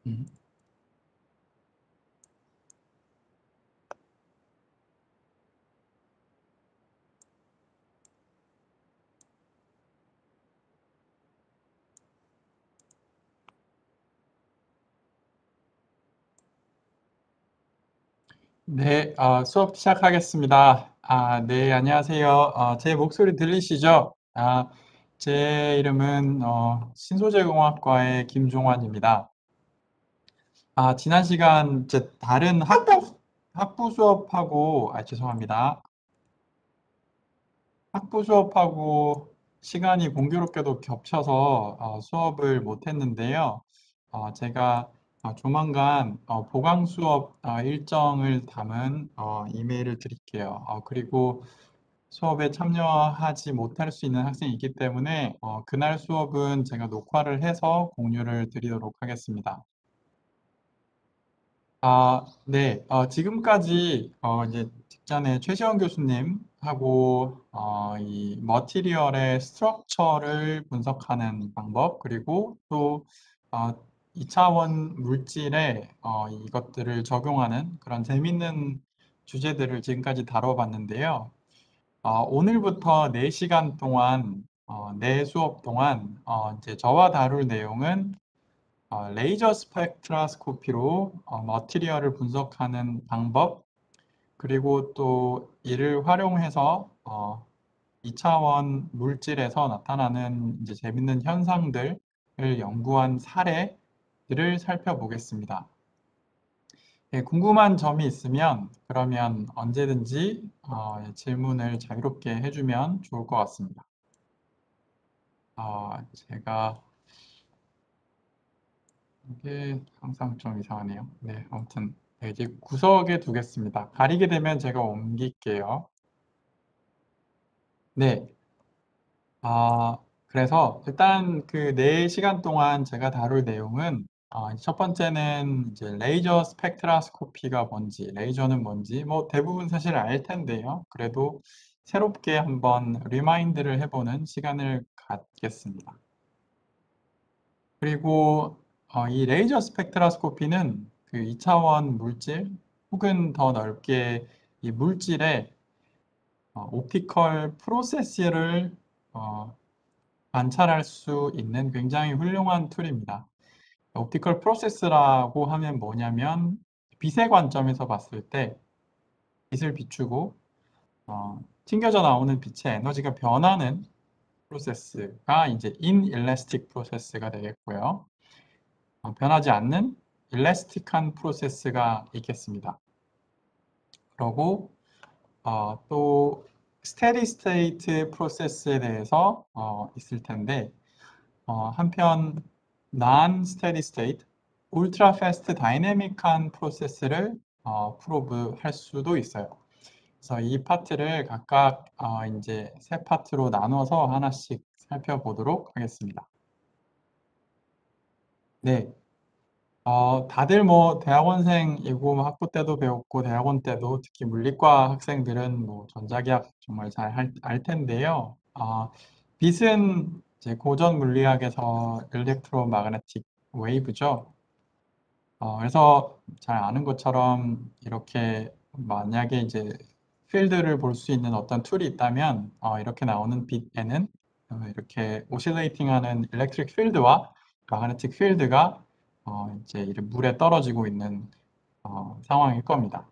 음. 네, 수업 시작하겠습니다. 네, 안녕하세요. 제 목소리 들리시죠? 제 이름은 신소재공학과의 김종환입니다. 지난 시간 제 다른 학부 수업하고, 죄송합니다. 학부 수업하고 시간이 공교롭게도 겹쳐서 수업을 못 했는데요. 제가 조만간 보강 수업 일정을 담은 이메일을 드릴게요. 그리고 수업에 참여하지 못할 수 있는 학생이 있기 때문에 그날 수업은 제가 녹화를 해서 공유를 드리도록 하겠습니다. 네. 지금까지 이제 직전에 최시원 교수님하고 이 머티리얼의 스트럭처를 분석하는 방법, 그리고 또 어, 2차원 물질에 이것들을 적용하는 그런 재밌는 주제들을 지금까지 다뤄봤는데요. 오늘부터 4시간 동안, 내 수업 동안 이제 저와 다룰 내용은 레이저 스펙트라스코피로 머티리얼을 분석하는 방법, 그리고 또 이를 활용해서 2차원 물질에서 나타나는 이제 재밌는 현상들을 연구한 사례들을 살펴보겠습니다. 네, 궁금한 점이 있으면 그러면 언제든지 질문을 자유롭게 해주면 좋을 것 같습니다. 제가 이게 항상 좀 이상하네요. 네, 아무튼 네, 이제 구석에 두겠습니다. 가리게 되면 제가 옮길게요. 네, 그래서 일단 그 4시간 동안 제가 다룰 내용은 첫 번째는 이제 레이저 스펙트라스코피가 뭔지, 레이저는 뭔지 뭐 대부분 사실 알 텐데요. 그래도 새롭게 한번 리마인드를 해보는 시간을 갖겠습니다. 그리고 이 레이저 스펙트라스코피는 그 2차원 물질 혹은 더 넓게 이 물질의 옵티컬 프로세스를 관찰할 수 있는 굉장히 훌륭한 툴입니다. 옵티컬 프로세스라고 하면 뭐냐면 빛의 관점에서 봤을 때 빛을 비추고 튕겨져 나오는 빛의 에너지가 변하는 프로세스가 이제 인일래스틱 프로세스가 되겠고요. 변하지 않는 일래스틱한 프로세스가 있겠습니다. 그리고 또 스테디 스테이트 프로세스에 대해서 있을 텐데 한편 non steady state, ultra fast dynamic한 프로세스를 프로브 할 수도 있어요. 그래서 이 파트를 각각 이제 세 파트로 나눠서 하나씩 살펴보도록 하겠습니다. 네. 다들 뭐 대학원생이고 뭐 학부 때도 배웠고 대학원 때도 특히 물리과 학생들은 뭐 전자기학 정말 잘 알 텐데요. 빛은 이제 고전 물리학에서 일렉트로마그네틱 웨이브죠. 그래서 잘 아는 것처럼 이렇게 만약에 이제 필드를 볼 수 있는 어떤 툴이 있다면 이렇게 나오는 빛에는 이렇게 오실레이팅하는 일렉트릭 필드와 마그네틱 필드가 이제 물에 떨어지고 있는 상황일 겁니다.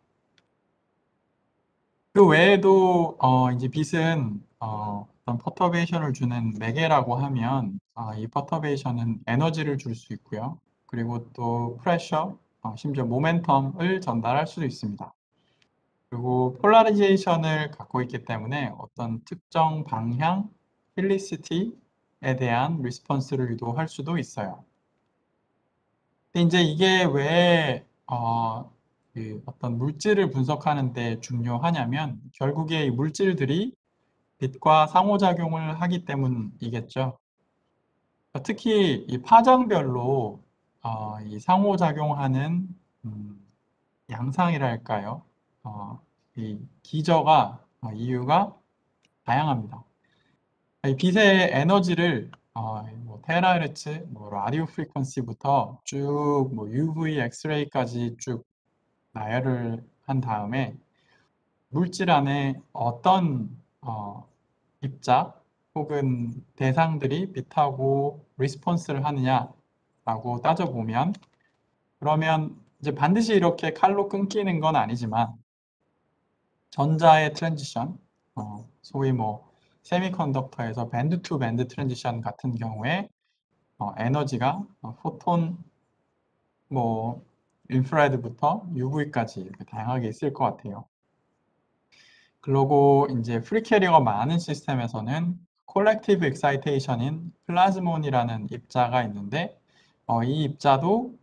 그 외에도 이제 빛은 어떤 퍼터베이션을 주는 매개라고 하면 이 퍼터베이션은 에너지를 줄 수 있고요. 그리고 또 프레셔, 심지어 모멘텀을 전달할 수도 있습니다. 그리고 폴라리제이션을 갖고 있기 때문에 어떤 특정 방향, 힐리시티에 대한 리스폰스를 유도할 수도 있어요. 근데 이제 이게 왜 그 어떤 물질을 분석하는 데 중요하냐면 결국에 이 물질들이 빛과 상호작용을 하기 때문이겠죠. 특히 이 파장별로 이 상호작용하는 양상이랄까요? 이 기저가 이유가 다양합니다. 이 빛의 에너지를 뭐 테라헤르츠, 뭐 라디오 프리퀀시부터 쭉 뭐 UV, 엑스레이까지 쭉 나열을 한 다음에 물질 안에 어떤 입자 혹은 대상들이 빛하고 리스폰스를 하느냐라고 따져보면, 그러면 이제 반드시 이렇게 칼로 끊기는 건 아니지만 전자의 트랜지션, 소위 뭐 세미컨덕터에서 밴드 투 밴드 트랜지션 같은 경우에 에너지가 포톤, 뭐 인프라레드부터 UV까지 이렇게 다양하게 있을 것 같아요. 그리고 이제 프리 캐리어가 많은 시스템에서는 콜렉티브 익사이테이션인 플라즈몬이라는 입자가 있는데, 이 입자도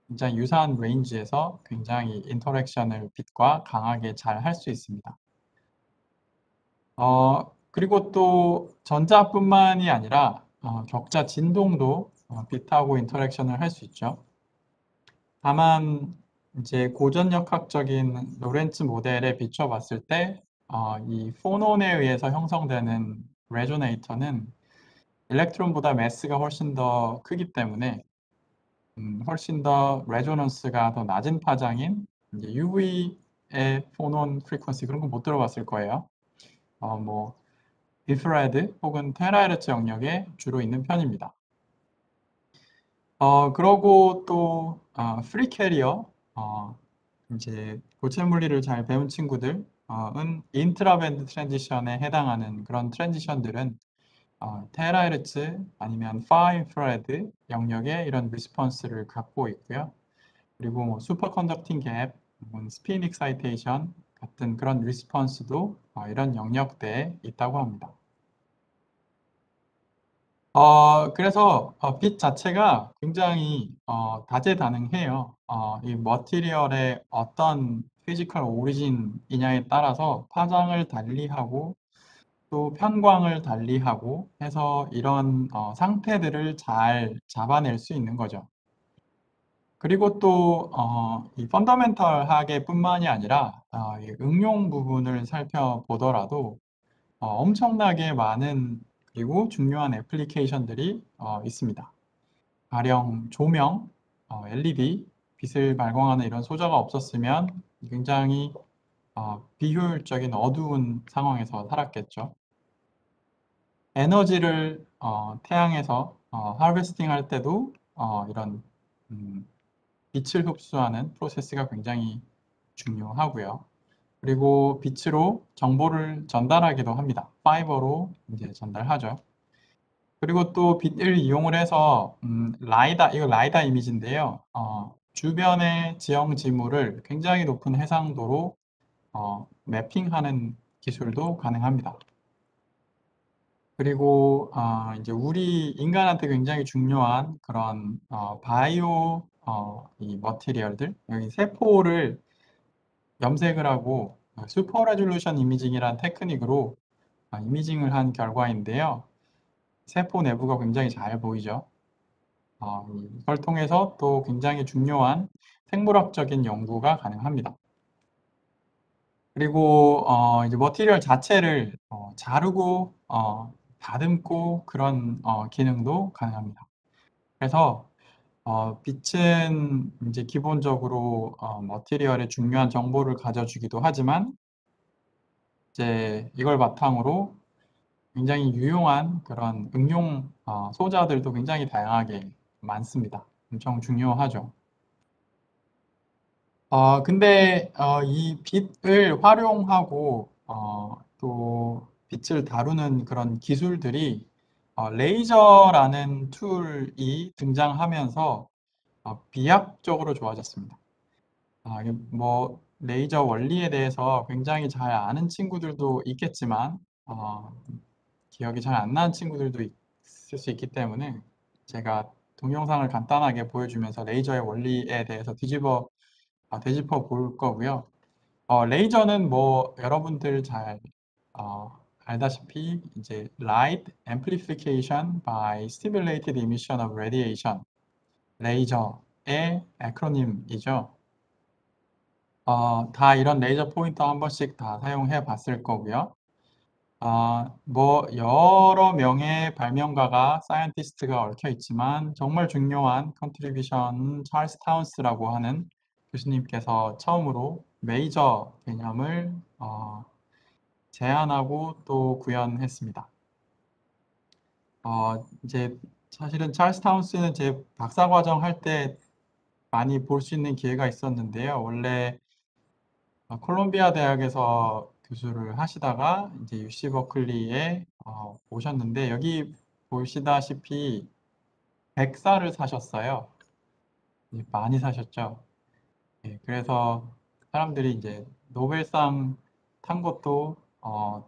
굉장히 유사한 레인지에서 굉장히 인터랙션을 빛과 강하게 잘 할 수 있습니다. 그리고 또 전자뿐만이 아니라 격자 진동도 빛하고 인터랙션을 할 수 있죠. 다만 이제 고전역학적인 로렌츠 모델에 비춰봤을 때 이 포논에 의해서 형성되는 레조네이터는 일렉트론보다 매스가 훨씬 더 크기 때문에 훨씬 더 레조넌스가 더 낮은 파장인 이제 UV의 포논 프리퀀시, 그런 거 못 들어봤을 거예요. 뭐 인프라레드 혹은 테라헤르츠 영역에 주로 있는 편입니다. 그러고 또 프리 캐리어, 이제 고체 물리를 잘 배운 친구들은 인트라밴드 트랜지션에 해당하는 그런 트랜지션들은 테라헤르츠 아니면 파 인프라레드 영역의 이런 리스폰스를 갖고 있고요. 그리고 뭐 슈퍼 컨덕팅 갭, 스핀 익사이테이션 같은 그런 리스폰스도 이런 영역대에 있다고 합니다. 그래서 빛 자체가 굉장히 다재다능해요. 이 머티리얼의 어떤 피지컬 오리진이냐에 따라서 파장을 달리하고 또 편광을 달리하고 해서 이런 상태들을 잘 잡아낼 수 있는 거죠. 그리고 또 이 펀더멘털하게 뿐만이 아니라 이 응용 부분을 살펴보더라도 엄청나게 많은 그리고 중요한 애플리케이션들이 있습니다. 가령 조명, LED, 빛을 발광하는 이런 소자가 없었으면 굉장히 비효율적인 어두운 상황에서 살았겠죠. 에너지를 태양에서 하베스팅 할 때도 이런 빛을 흡수하는 프로세스가 굉장히 중요하고요. 그리고 빛으로 정보를 전달하기도 합니다. 파이버로 이제 전달하죠. 그리고 또 빛을 이용을 해서 라이다, 이거 라이다 이미지인데요. 주변의 지형 지물을 굉장히 높은 해상도로 매핑하는 기술도 가능합니다. 그리고 이제 우리 인간한테 굉장히 중요한 그런 바이오 이 머티리얼들, 여기 세포를 염색을 하고 슈퍼 레졸루션 이미징이라는 테크닉으로 이미징을 한 결과인데요. 세포 내부가 굉장히 잘 보이죠. 이걸 통해서 또 굉장히 중요한 생물학적인 연구가 가능합니다. 그리고 이제 머티리얼 자체를 자르고 다듬고 그런 기능도 가능합니다. 그래서 빛은 이제 기본적으로 머티리얼의 중요한 정보를 가져주기도 하지만 이제 이걸 바탕으로 굉장히 유용한 그런 응용 소자들도 굉장히 다양하게 많습니다. 엄청 중요하죠. 근데 이 빛을 활용하고 또 빛을 다루는 그런 기술들이 레이저라는 툴이 등장하면서 비약적으로 좋아졌습니다. 이게 뭐 레이저 원리에 대해서 굉장히 잘 아는 친구들도 있겠지만 기억이 잘 안 나는 친구들도 있을 수 있기 때문에 제가 동영상을 간단하게 보여주면서 레이저의 원리에 대해서 되짚어 볼 거고요. 레이저는 뭐 여러분들 잘 알다시피 이제 Light Amplification by Stimulated Emission of Radiation, 레이저의 에크로님이죠. 다 이런 레이저 포인터 한 번씩 다 사용해 봤을 거고요. 뭐 여러 명의 발명가가 사이언티스트가 얽혀 있지만 정말 중요한 컨트리뷰션 찰스 타운스라고 하는 교수님께서 처음으로 메이저 개념을 제안하고 또 구현했습니다. 이제 사실은 찰스 타운스는 제 박사과정 할 때 많이 볼 수 있는 기회가 있었는데요. 원래 콜롬비아 대학에서 교수를 하시다가 이제 UC 버클리에 오셨는데 여기 보시다시피 100살을 사셨어요. 많이 사셨죠. 예, 그래서 사람들이 이제 노벨상 탄 것도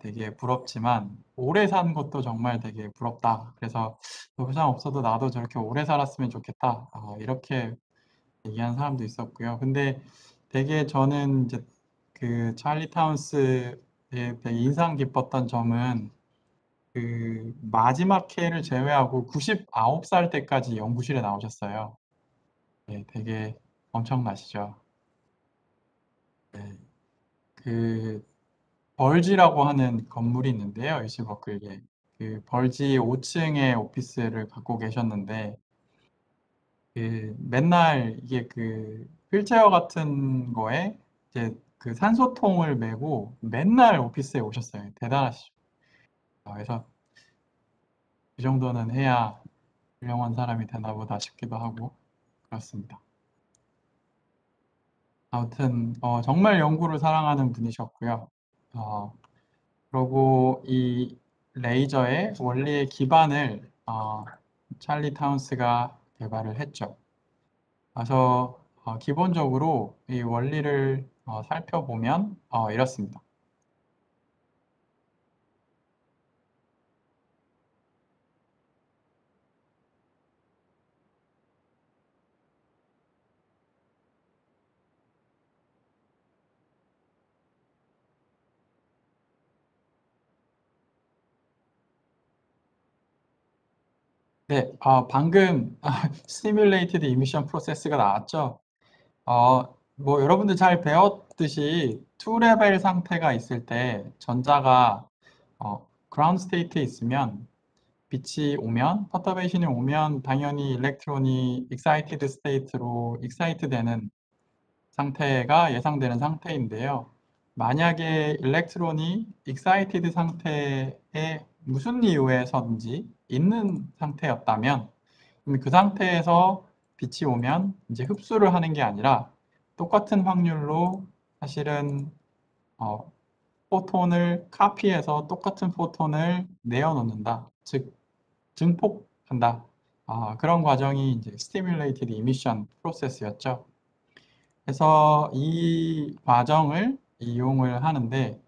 되게 부럽지만 오래 산 것도 정말 되게 부럽다. 그래서 노벨상 없어도 나도 저렇게 오래 살았으면 좋겠다. 이렇게 얘기한 사람도 있었고요. 근데 되게 저는 이제 그 찰리 타운스에 되게 인상 깊었던 점은 그 마지막 해를 제외하고 99살 때까지 연구실에 나오셨어요. 네, 되게 엄청나시죠. 네, 그 벌지라고 하는 건물이 있는데요. 유시 버클리에. 그 벌지 5층의 오피스를 갖고 계셨는데 그 맨날 이게 그 휠체어 같은 거에 이제 그 산소통을 메고 맨날 오피스에 오셨어요. 대단하시죠. 그래서 이 정도는 해야 훌륭한 사람이 되나 보다 싶기도 하고 그렇습니다. 아무튼 정말 연구를 사랑하는 분이셨고요. 어, 그리고 이 레이저의 원리의 기반을 찰리 타운스가 개발을 했죠. 그래서 기본적으로 이 원리를 살펴보면 이렇습니다. 네, 방금 Stimulated Emission Process가 나왔죠. 뭐 여러분들 잘 배웠듯이 2레벨 상태가 있을 때 전자가 그라운드 스테이트에 있으면 빛이 오면, 퍼터베이션이 오면 당연히 일렉트론이 excited state로 excite 되는 상태가 예상되는 상태인데요. 만약에 일렉트론이 excited 상태에 무슨 이유에서든지 있는 상태였다면 그럼 그 상태에서 빛이 오면 이제 흡수를 하는 게 아니라 똑같은 확률로 사실은 어, 포톤을 카피해서 똑같은 포톤을 내어놓는다. 즉 증폭한다. 그런 과정이 이제 stimulated emission process였죠. 그래서 이 과정을 이용을 하는데,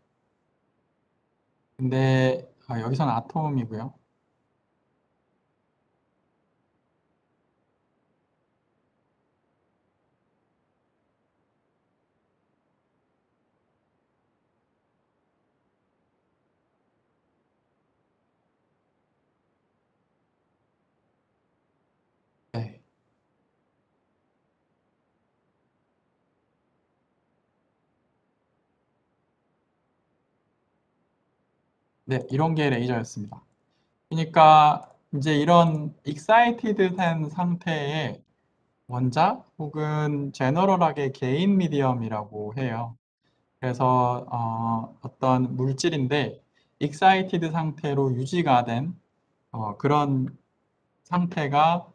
근데 여기서는 아톰이고요. 네, 네, 이런 게 레이저였습니다. 그러니까 이제 이런 excited 된 상태의 원자 혹은 제너럴하게 개인 미디엄이라고 해요. 그래서 어떤 물질인데 excited 상태로 유지가 된 그런 상태가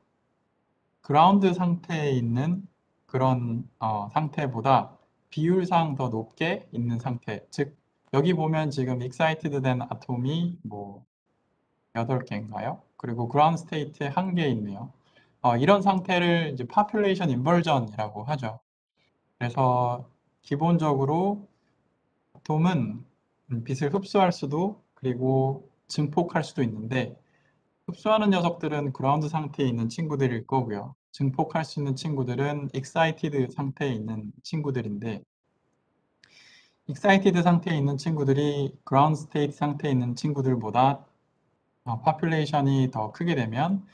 그라운드 상태에 있는 그런 상태보다 비율상 더 높게 있는 상태. 즉 여기 보면 지금 excited 된 아톰이 뭐 8개인가요? 그리고 그라운드 스테이트에 1개 있네요. 이런 상태를 이제 population inversion이라고 하죠. 그래서 기본적으로 아톰은 빛을 흡수할 수도 그리고 증폭할 수도 있는데 흡수하는 녀석들은 그라운드 상태에 있는 친구들일 거고요. 증폭할 수 있는 친구들은 excited 상태에 있는 친구들인데 excited 상태에 있는 친구들이 ground state 상태에 있는 친구들보다 population이 더 크게 되면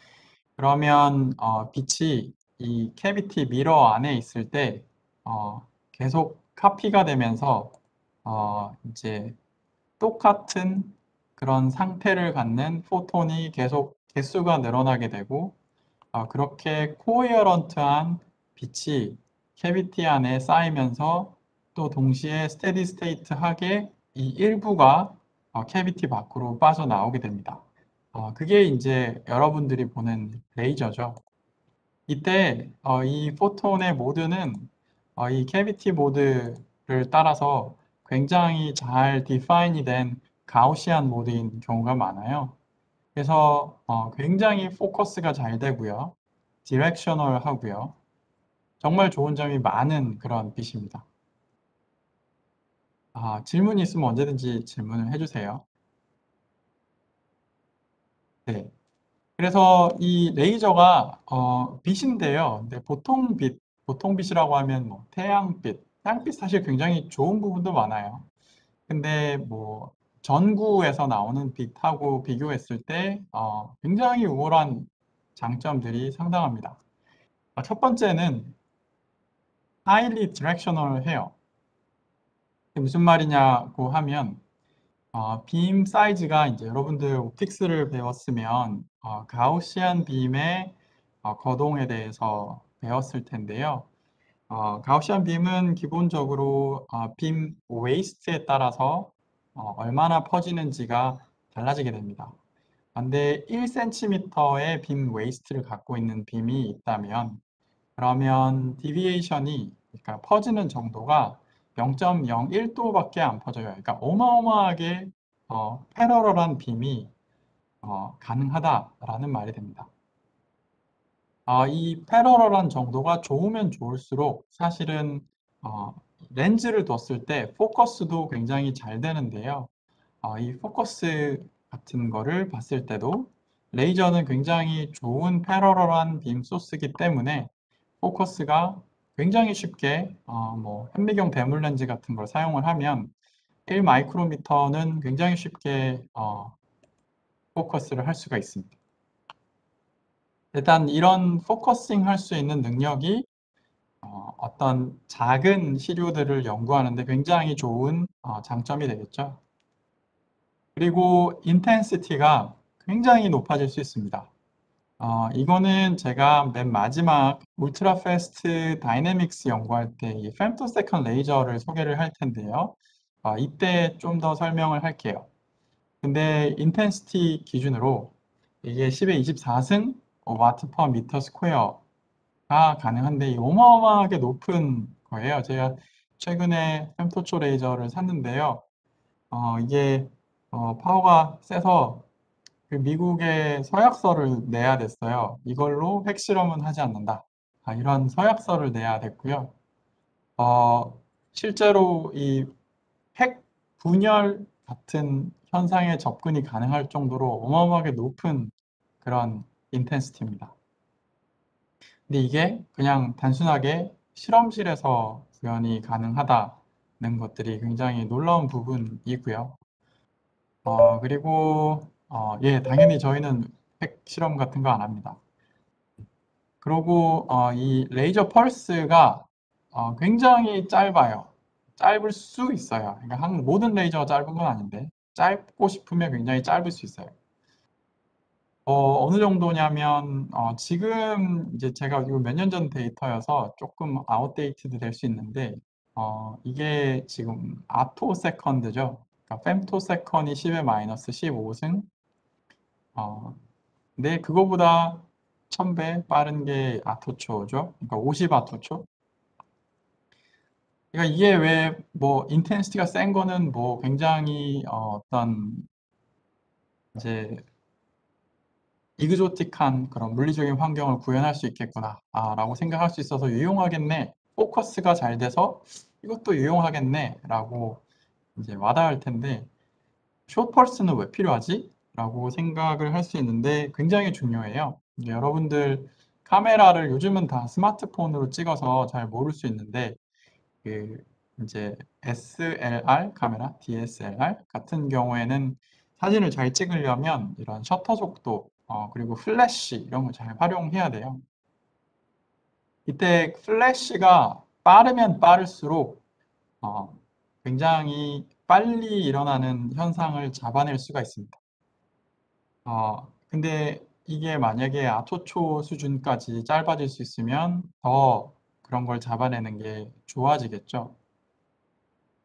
그러면 빛이 이 캐비티 미러 안에 있을 때 계속 카피가 되면서 이제 똑같은 그런 상태를 갖는 포톤이 계속 개수가 늘어나게 되고 그렇게 코헤어런트한 빛이 캐비티 안에 쌓이면서 또 동시에 스테디 스테이트하게 이 일부가 캐비티 밖으로 빠져나오게 됩니다. 그게 이제 여러분들이 보는 레이저죠. 이때 이 포톤의 모드는 이 캐비티 모드를 따라서 굉장히 잘 디파인이 된 가우시안 모드인 경우가 많아요. 그래서 굉장히 포커스가 잘 되고요. 디렉셔널 하고요. 정말 좋은 점이 많은 그런 빛입니다. 질문이 있으면 언제든지 질문을 해주세요. 네. 그래서 이 레이저가 빛인데요. 근데 보통 빛이라고 하면 뭐 태양빛 사실 굉장히 좋은 부분도 많아요. 근데 뭐 전구에서 나오는 빛하고 비교했을 때 굉장히 우월한 장점들이 상당합니다. 첫 번째는 highly directional 해요. 이게 무슨 말이냐고 하면 빔 사이즈가 이제 여러분들 옵틱스를 배웠으면 가우시안 빔의 거동에 대해서 배웠을 텐데요. 가우시안 빔은 기본적으로 빔 웨이스트에 따라서 얼마나 퍼지는지가 달라지게 됩니다. 근데 1cm의 빔 웨이스트를 갖고 있는 빔이 있다면 그러면 디비에이션이 그러니까 퍼지는 정도가 0.01도밖에 안 퍼져요. 그러니까 어마어마하게 패러럴한 빔이 가능하다라는 말이 됩니다. 이 패러럴한 정도가 좋으면 좋을수록 사실은 렌즈를 뒀을 때 포커스도 굉장히 잘 되는데요. 이 포커스 같은 거를 봤을 때도 레이저는 굉장히 좋은 패러럴한 빔 소스이기 때문에 포커스가 굉장히 쉽게 뭐 현미경 대물 렌즈 같은 걸 사용을 하면 1 마이크로미터는 굉장히 쉽게 포커스를 할 수가 있습니다. 일단 이런 포커싱 할 수 있는 능력이 어떤 작은 시료들을 연구하는 데 굉장히 좋은 장점이 되겠죠. 그리고 인텐시티가 굉장히 높아질 수 있습니다. 이거는 제가 맨 마지막 울트라 패스트 다이내믹스 연구할 때 이 femtosecond 레이저를 소개를 할 텐데요. 이때 좀 더 설명을 할게요. 근데 인텐시티 기준으로 이게 10의 24승 와트 퍼 미터 스퀘어가 가능한데 이 어마어마하게 높은 거예요. 제가 최근에 fem토초 레이저를 샀는데요. 이게 파워가 세서 그 미국의 서약서를 내야 됐어요. 이걸로 핵실험은 하지 않는다. 이런 서약서를 내야 됐고요. 실제로 이 핵 분열 같은 현상에 접근이 가능할 정도로 어마어마하게 높은 그런 인텐시티입니다. 근데 이게 그냥 단순하게 실험실에서 구현이 가능하다는 것들이 굉장히 놀라운 부분이고요. 그리고 예, 당연히 저희는 핵 실험 같은 거 안 합니다. 그리고 이 레이저 펄스가 굉장히 짧아요. 짧을 수 있어요. 그러니까 모든 레이저가 짧은 건 아닌데 짧고 싶으면 굉장히 짧을 수 있어요. 어느 정도냐면 지금 이제 제가 이거 몇 년 전 데이터여서 조금 아웃데이트드 될 수 있는데 이게 지금 아토 세컨드죠. 그러니까 fem토 세컨이 10의 마이너스 15승 근데 그거보다 1000배 빠른 게 아토초죠. 그러니까 50 아토초. 그러니까 이게 왜 뭐 인텐시티가 센 거는 뭐 굉장히 어떤 이제 이그조틱한 그런 물리적인 환경을 구현할 수 있겠구나 라고 생각할 수 있어서 유용하겠네. 포커스가 잘 돼서 이것도 유용하겠네 라고 이제 와닿을 텐데 숏펄스는 왜 필요하지? 라고 생각을 할 수 있는데 굉장히 중요해요. 여러분들 카메라를 요즘은 다 스마트폰으로 찍어서 잘 모를 수 있는데 그 이제 SLR 카메라, DSLR 같은 경우에는 사진을 잘 찍으려면 이런 셔터 속도 그리고 플래시 이런 걸 잘 활용해야 돼요. 이때 플래시가 빠르면 빠를수록 굉장히 빨리 일어나는 현상을 잡아낼 수가 있습니다. 근데 이게 만약에 아토초 수준까지 짧아질 수 있으면 더 그런 걸 잡아내는 게 좋아지겠죠.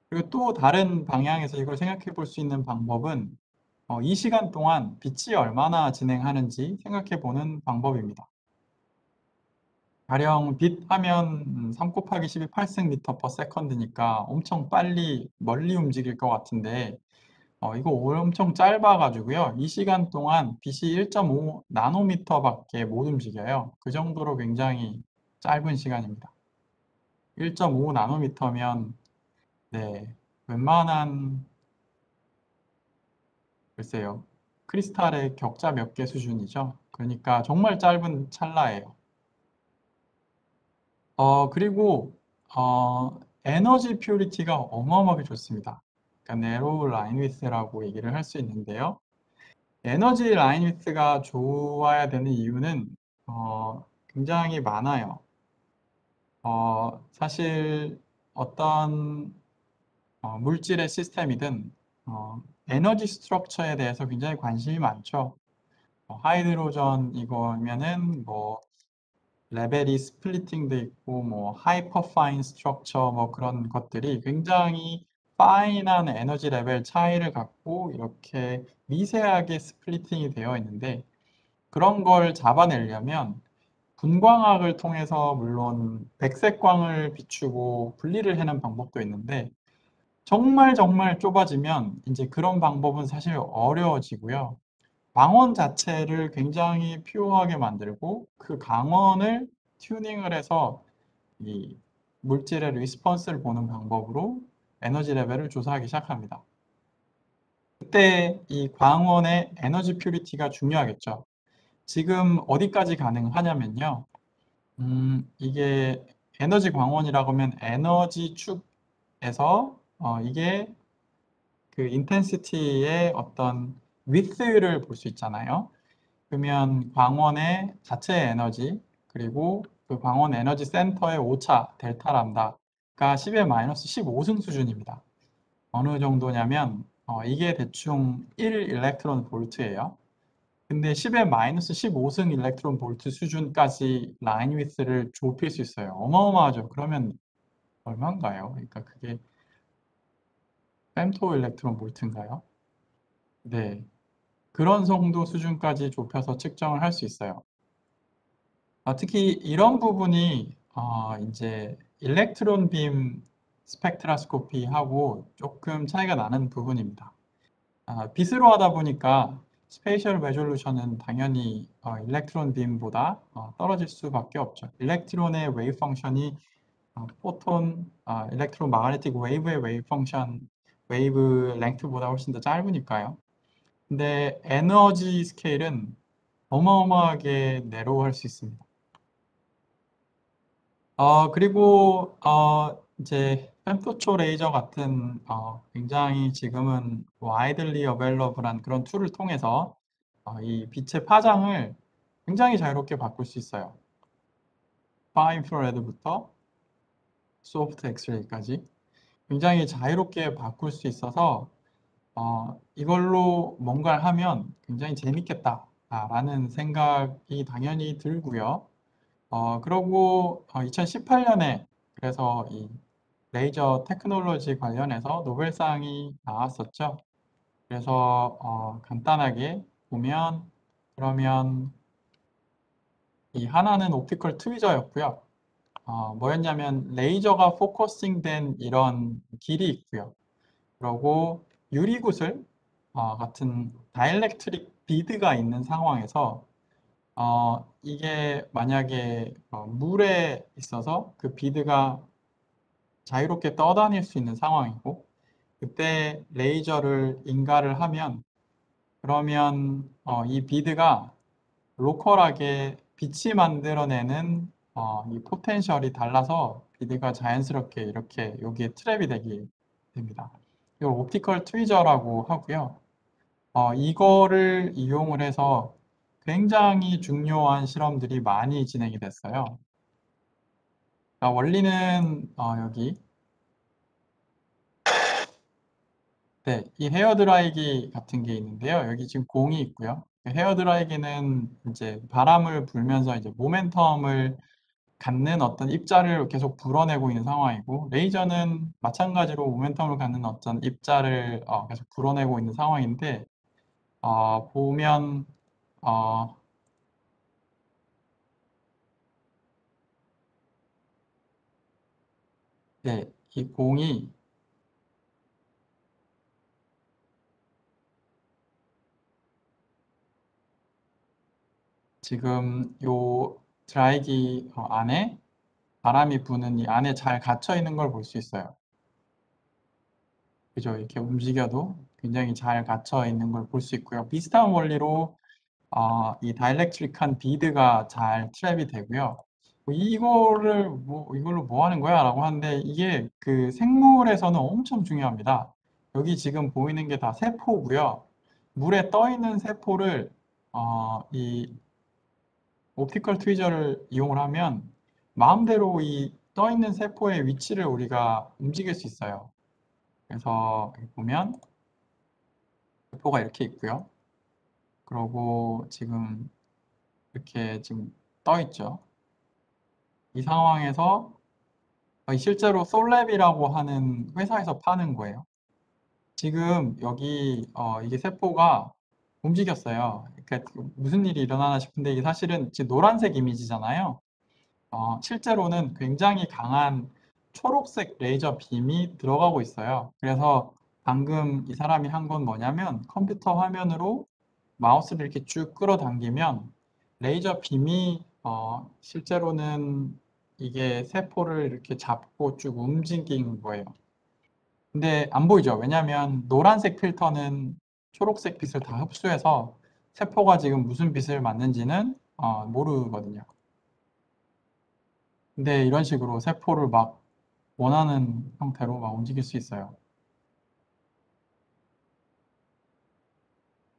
그리고 또 다른 방향에서 이걸 생각해 볼 수 있는 방법은 이 시간 동안 빛이 얼마나 진행하는지 생각해 보는 방법입니다. 가령 빛 하면 3 곱하기 10이 8승미터 per second니까 엄청 빨리 멀리 움직일 것 같은데 이거 엄청 짧아가지고요. 이 시간 동안 빛이 1.5 나노미터밖에 못 움직여요. 그 정도로 굉장히 짧은 시간입니다. 1.5 나노미터면 네, 웬만한 글쎄요. 크리스탈의 격자 몇 개 수준이죠. 그러니까 정말 짧은 찰나예요. 그리고 에너지 퓨리티가 어마어마하게 좋습니다. 그러니까 네로우 라인 위스라고 얘기를 할 수 있는데요. 에너지 라인 위스가 좋아야 되는 이유는 굉장히 많아요. 사실 어떤 물질의 시스템이든 에너지 스트럭처에 대해서 굉장히 관심이 많죠. 하이드로전 이거면은 뭐 레벨이 스플리팅도 있고 뭐 하이퍼 파인 스트럭처 뭐 그런 것들이 굉장히 파인한 에너지 레벨 차이를 갖고 이렇게 미세하게 스플리팅이 되어 있는데 그런 걸 잡아내려면 분광학을 통해서 물론 백색광을 비추고 분리를 해는 방법도 있는데 정말 정말 좁아지면 이제 그런 방법은 사실 어려워지고요. 광원 자체를 굉장히 퓨어하게 만들고 그 광원을 튜닝을 해서 이 물질의 리스폰스를 보는 방법으로 에너지 레벨을 조사하기 시작합니다. 그때 이 광원의 에너지 퓨리티가 중요하겠죠. 지금 어디까지 가능하냐면요. 이게 에너지 광원이라고 하면 에너지 축에서 이게 그 인텐시티의 어떤 위스를 볼 수 있잖아요. 그러면 광원의 자체 에너지 그리고 그 광원 에너지 센터의 오차 델타 람다가 10의 마이너스 15승 수준입니다. 어느 정도냐면 이게 대충 1 일렉트론 볼트예요. 근데 10의 마이너스 15승 일렉트론 볼트 수준까지 라인 위스를 좁힐 수 있어요. 어마어마하죠. 그러면 얼마인가요? 그러니까 그게 fem토 일렉트론 볼트인가요? 네. 그런 정도 수준까지 좁혀서 측정을 할 수 있어요. 특히 이런 부분이 이제 일렉트론 빔 스펙트라스코피하고 조금 차이가 나는 부분입니다. 빛으로 하다 보니까 스페이셜 레졸루션은 당연히 일렉트론 빔보다 떨어질 수밖에 없죠. 일렉트론의 웨이브 펑션이 포톤, 일렉트론 마그네틱 웨이브의 웨이브 펑션, 웨이브 랭크보다 훨씬 더 짧으니까요. 근데 에너지 스케일은 어마어마하게 내로우할 수 있습니다. 그리고 이제 펜토초 레이저 같은 굉장히 지금은 와이들리 어벨러블한 그런 툴을 통해서 이 빛의 파장을 굉장히 자유롭게 바꿀 수 있어요. 파 인프라레드부터 소프트 엑스레이까지 굉장히 자유롭게 바꿀 수 있어서 이걸로 뭔가를 하면 굉장히 재밌겠다라는 생각이 당연히 들고요. 그러고 2018년에 그래서 이 레이저 테크놀로지 관련해서 노벨상이 나왔었죠. 그래서 간단하게 보면 그러면 이 하나는 옵티컬 트위저였고요. 뭐였냐면 레이저가 포커싱 된 이런 길이 있고요. 그리고 유리구슬 같은 다이엘렉트릭 비드가 있는 상황에서 이게 만약에 물에 있어서 그 비드가 자유롭게 떠다닐 수 있는 상황이고 그때 레이저를 인가를 하면 그러면 이 비드가 로컬하게 빛이 만들어내는 이 포텐셜이 달라서 비드가 자연스럽게 이렇게 여기에 트랩이 되게 됩니다. 이걸 옵티컬 트위저라고 하고요. 이거를 이용을 해서 굉장히 중요한 실험들이 많이 진행이 됐어요. 원리는 여기 네, 이 헤어드라이기 같은 게 있는데요. 여기 지금 공이 있고요. 헤어드라이기는 이제 바람을 불면서 이제 모멘텀을 갖는 어떤 입자를 계속 불어내고 있는 상황이고, 레이저는 마찬가지로 모멘텀을 갖는 어떤 입자를 계속 불어내고 있는 상황인데, 보면 어, 네, 이 공이 지금 요 드라이기 안에 바람이 부는 이 안에 잘 갇혀 있는 걸 볼 수 있어요. 그죠? 이렇게 움직여도 굉장히 잘 갇혀 있는 걸 볼 수 있고요. 비슷한 원리로 이 다이렉트릭한 비드가 잘 트랩이 되고요. 이걸로 뭐 하는 거야? 라고 하는데 이게 그 생물에서는 엄청 중요합니다. 여기 지금 보이는 게 다 세포고요. 물에 떠 있는 세포를 이 옵티컬 트위저를 이용을 하면 마음대로 이 떠 있는 세포의 위치를 우리가 움직일 수 있어요. 그래서 여기 보면 세포가 이렇게 있고요. 그리고 지금 이렇게 지금 떠 있죠. 이 상황에서 실제로 솔랩이라고 하는 회사에서 파는 거예요. 지금 여기 이게 세포가 움직였어요. 그러니까 무슨 일이 일어나나 싶은데 이게 사실은 지금 노란색 이미지잖아요. 실제로는 굉장히 강한 초록색 레이저 빔이 들어가고 있어요. 그래서 방금 이 사람이 한 건 뭐냐면 컴퓨터 화면으로 마우스를 이렇게 쭉 끌어당기면 레이저 빔이 실제로는 이게 세포를 이렇게 잡고 쭉 움직인 거예요. 근데 안 보이죠? 왜냐하면 노란색 필터는 초록색 빛을 다 흡수해서 세포가 지금 무슨 빛을 맞는지는 모르거든요. 근데 이런 식으로 세포를 막 원하는 형태로 막 움직일 수 있어요.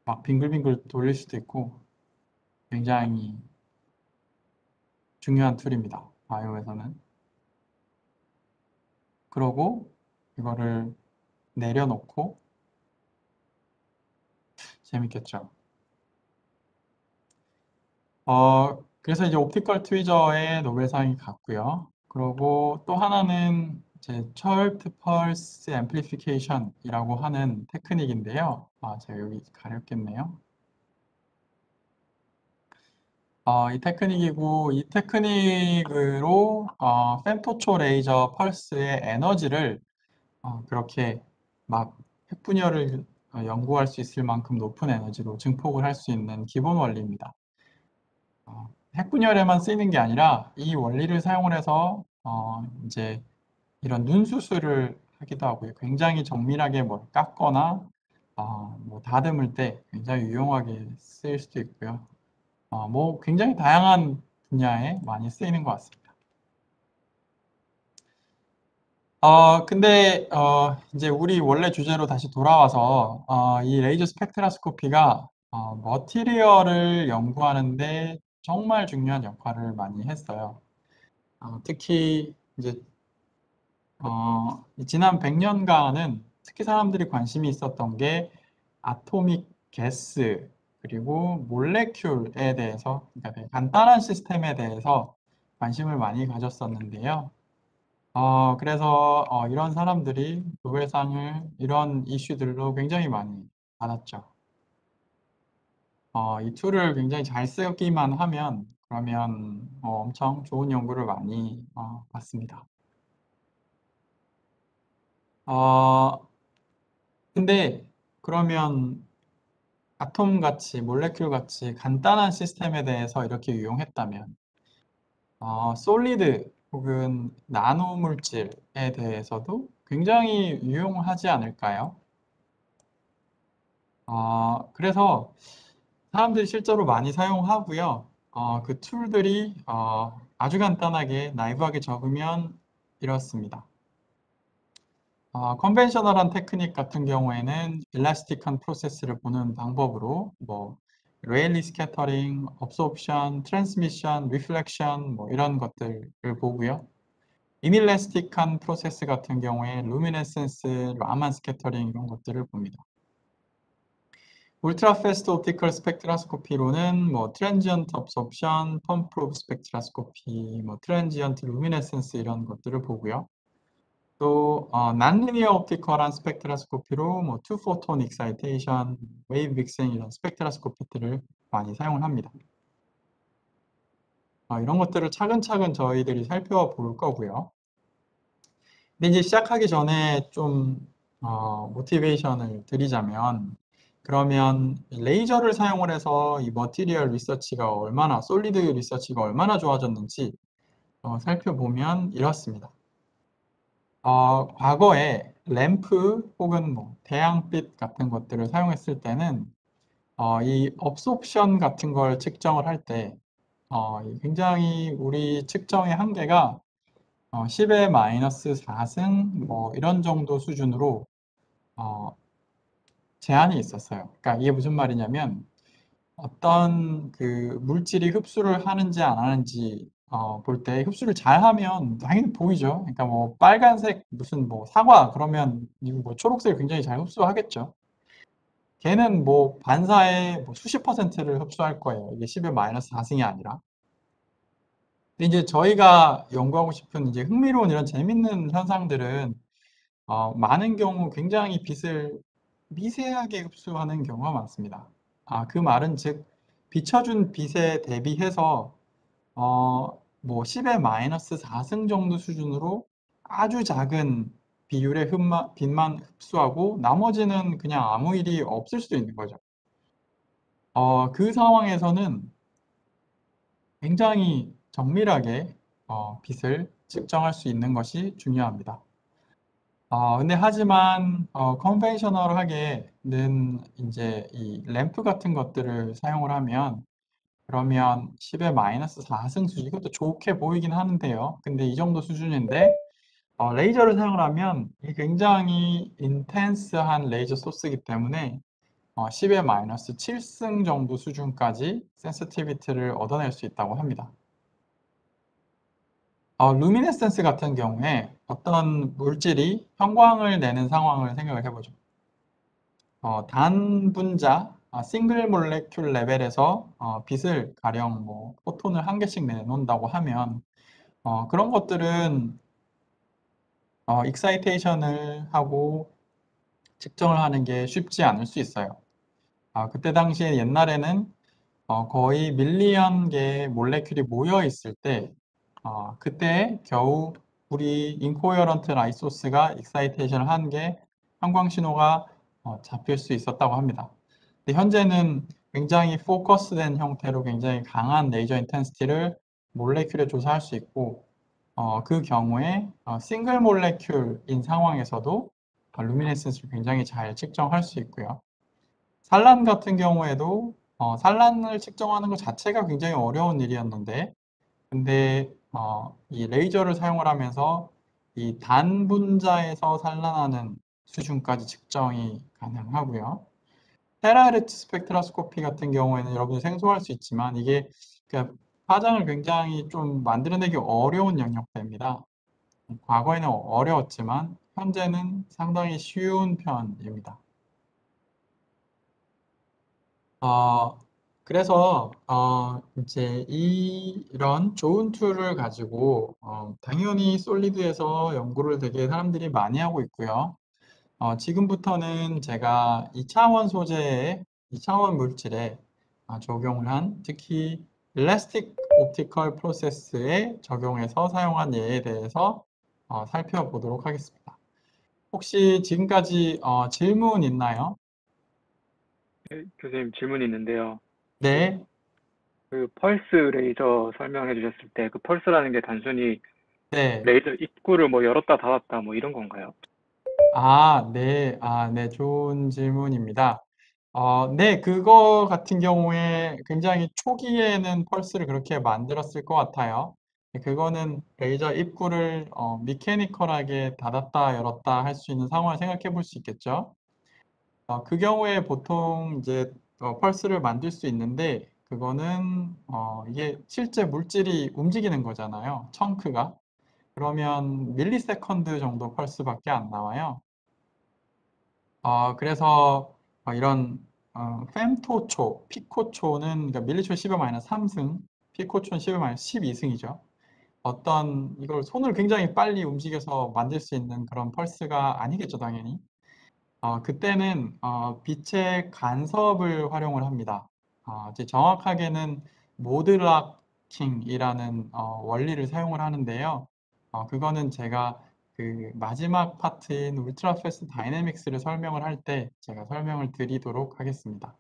막 빙글빙글 돌릴 수도 있고 굉장히 중요한 툴입니다. 바이오에서는. 그러고 이거를 내려놓고 재밌겠죠. 그래서 이제 옵티컬 트위저에 노벨상이 갔고요. 그리고 또 하나는 이제 철트 펄스 앰플리피케이션이라고 하는 테크닉인데요. 제가 여기 가렸겠네요. 이 테크닉이고 이 테크닉으로 fem토초 레이저 펄스의 에너지를 그렇게 막 핵분열을 연구할 수 있을 만큼 높은 에너지로 증폭을 할 수 있는 기본 원리입니다. 핵분열에만 쓰이는 게 아니라 이 원리를 사용을 해서 이제 이런 눈 수술을 하기도 하고요. 굉장히 정밀하게 뭘 깎거나 뭐 다듬을 때 굉장히 유용하게 쓰일 수도 있고요. 뭐 굉장히 다양한 분야에 많이 쓰이는 것 같습니다. 근데 이제 우리 원래 주제로 다시 돌아와서 이 레이저 스펙트라스코피가 머티리얼을 연구하는데 정말 중요한 역할을 많이 했어요. 특히 이제 지난 100년간은 특히 사람들이 관심이 있었던 게 아토믹 가스 그리고 몰레큘에 대해서 그러니까 되게 간단한 시스템에 대해서 관심을 많이 가졌었는데요. 그래서 이런 사람들이 노벨상을 이런 이슈들로 굉장히 많이 받았죠. 이 툴을 굉장히 잘 쓰기만 하면 그러면 엄청 좋은 연구를 많이 받습니다. 어, 근데 그러면 아톰 같이 몰레큘 같이 간단한 시스템에 대해서 이렇게 유용했다면 솔리드 혹은 나노 물질에 대해서도 굉장히 유용하지 않을까요? 그래서 사람들이 실제로 많이 사용하고요. 그 툴들이 아주 간단하게 나이브하게 적으면 이렇습니다. 컨벤셔널한 테크닉 같은 경우에는 일라스틱한 프로세스를 보는 방법으로 뭐 레일리 스캐터링, 업소프션, 트랜스미션, 리플렉션 뭐 이런 것들을 보고요. 이닐레스틱한 프로세스 같은 경우에 루미네센스, 라만 스캐터링 이런 것들을 봅니다. 울트라 패스트 옵티컬 스펙트라스코피로는 뭐 트랜지언트 업소션, 펌프로브 스펙트라스코피, 뭐 트랜지언트 루미네센스 이런 것들을 보고요. 또 난리니어 옵티컬한 스펙트라스코피로 뭐 투 포톤 익사이테이션, 웨이브 믹싱 이런 스펙트라스코피들을 많이 사용을 합니다. 이런 것들을 차근차근 저희들이 살펴볼 거고요. 근데 이제 시작하기 전에 좀 모티베이션을 드리자면, 그러면 레이저를 사용을 해서 이 머티리얼 리서치가 얼마나, 솔리드 리서치가 얼마나 좋아졌는지 살펴보면 이렇습니다. 과거에 램프 혹은 뭐 태양빛 같은 것들을 사용했을 때는 이 업소프션 같은 걸 측정을 할 때 굉장히 우리 측정의 한계가 10의 마이너스 4승 뭐 이런 정도 수준으로 어, 제한이 있었어요. 그러니까 이게 무슨 말이냐면 어떤 그 물질이 흡수를 하는지 안 하는지 볼 때 흡수를 잘 하면 당연히 보이죠. 그러니까 뭐 빨간색 무슨 뭐 사과 그러면 이거 뭐 초록색 굉장히 잘 흡수하겠죠. 걔는 뭐 반사의 뭐 수십 퍼센트를 흡수할 거예요. 이게 10의 마이너스 4승이 아니라. 근데 이제 저희가 연구하고 싶은 이제 흥미로운 이런 재밌는 현상들은 많은 경우 굉장히 빛을 미세하게 흡수하는 경우가 많습니다. 그 말은 즉 비춰준 빛에 대비해서 뭐 10의 마이너스 4승 정도 수준으로 아주 작은 비율의 빛만 흡수하고 나머지는 그냥 아무 일이 없을 수도 있는 거죠. 그 상황에서는 굉장히 정밀하게 빛을 측정할 수 있는 것이 중요합니다. 근데 하지만 컨벤셔널하게는 이제 이 램프 같은 것들을 사용을 하면 그러면 10의 마이너스 4승 수준 이것도 좋게 보이긴 하는데요. 근데 이 정도 수준인데 레이저를 사용을 하면 이 굉장히 인텐스한 레이저 소스이기 때문에 10의 마이너스 7승 정도 수준까지 센시티비티를 얻어낼 수 있다고 합니다. 루미네센스 같은 경우에 어떤 물질이 형광을 내는 상황을 생각을 해보죠. 단 분자, 싱글 몰레큘 레벨에서 빛을 가령 뭐 포톤을 한 개씩 내놓는다고 하면 그런 것들은 익사이테이션을 하고 측정을 하는 게 쉽지 않을 수 있어요. 그때 당시에 옛날에는 거의 밀리언 개의 몰레큘이 모여 있을 때 그때 겨우 우리 인코어런트 라이소스가 익사이테이션을 한 게 형광 신호가 잡힐 수 있었다고 합니다. 근데 현재는 굉장히 포커스된 형태로 굉장히 강한 레이저 인텐시티를 몰레큘에 조사할 수 있고 그 경우에 싱글 몰레큘인 상황에서도 루미네센스를 굉장히 잘 측정할 수 있고요. 산란 같은 경우에도 산란을 측정하는 것 자체가 굉장히 어려운 일이었는데 근데 이 레이저를 사용을 하면서 이 단 분자에서 산란하는 수준까지 측정이 가능하고요. 테라헤르츠 스펙트라스코피 같은 경우에는 여러분이 생소할 수 있지만 이게 그러니까 파장을 굉장히 좀 만들어내기 어려운 영역대입니다. 과거에는 어려웠지만 현재는 상당히 쉬운 편입니다. 그래서 이제 이런 좋은 툴을 가지고 당연히 솔리드에서 연구를 되게 사람들이 많이 하고 있고요. 지금부터는 제가 2차원 소재에 2차원 물질에 적용을 한 특히 일라스틱 옵티컬 프로세스에 적용해서 사용한 예에 대해서 살펴보도록 하겠습니다. 혹시 지금까지 질문 있나요? 네, 교수님 질문이 있는데요. 네. 그 펄스 레이저 설명해 주셨을 때 그 펄스라는 게 단순히 네. 레이저 입구를 뭐 열었다 닫았다 뭐 이런 건가요? 네. 네. 좋은 질문입니다. 네. 그거 같은 경우에 굉장히 초기에는 펄스를 그렇게 만들었을 것 같아요. 그거는 레이저 입구를 미케니컬하게 닫았다 열었다 할 수 있는 상황을 생각해 볼 수 있겠죠. 그 경우에 보통 이제 펄스를 만들 수 있는데 그거는 이게 실제 물질이 움직이는 거잖아요. 청크가. 그러면 밀리세컨드 정도 펄스밖에 안 나와요. 그래서 이런 fem토초, 피코초는 그러니까 밀리초 10의 마이너스 3승, 피코초는 10의 마이너스 12승이죠. 어떤 이걸 손을 굉장히 빨리 움직여서 만들 수 있는 그런 펄스가 아니겠죠, 당연히. 그때는 빛의 간섭을 활용을 합니다. 이제 정확하게는 모드락킹이라는 원리를 사용을 하는데요. 그거는 제가 그 마지막 파트인 울트라 패스트 다이내믹스를 설명을 할 때 제가 설명을 드리도록 하겠습니다. 네,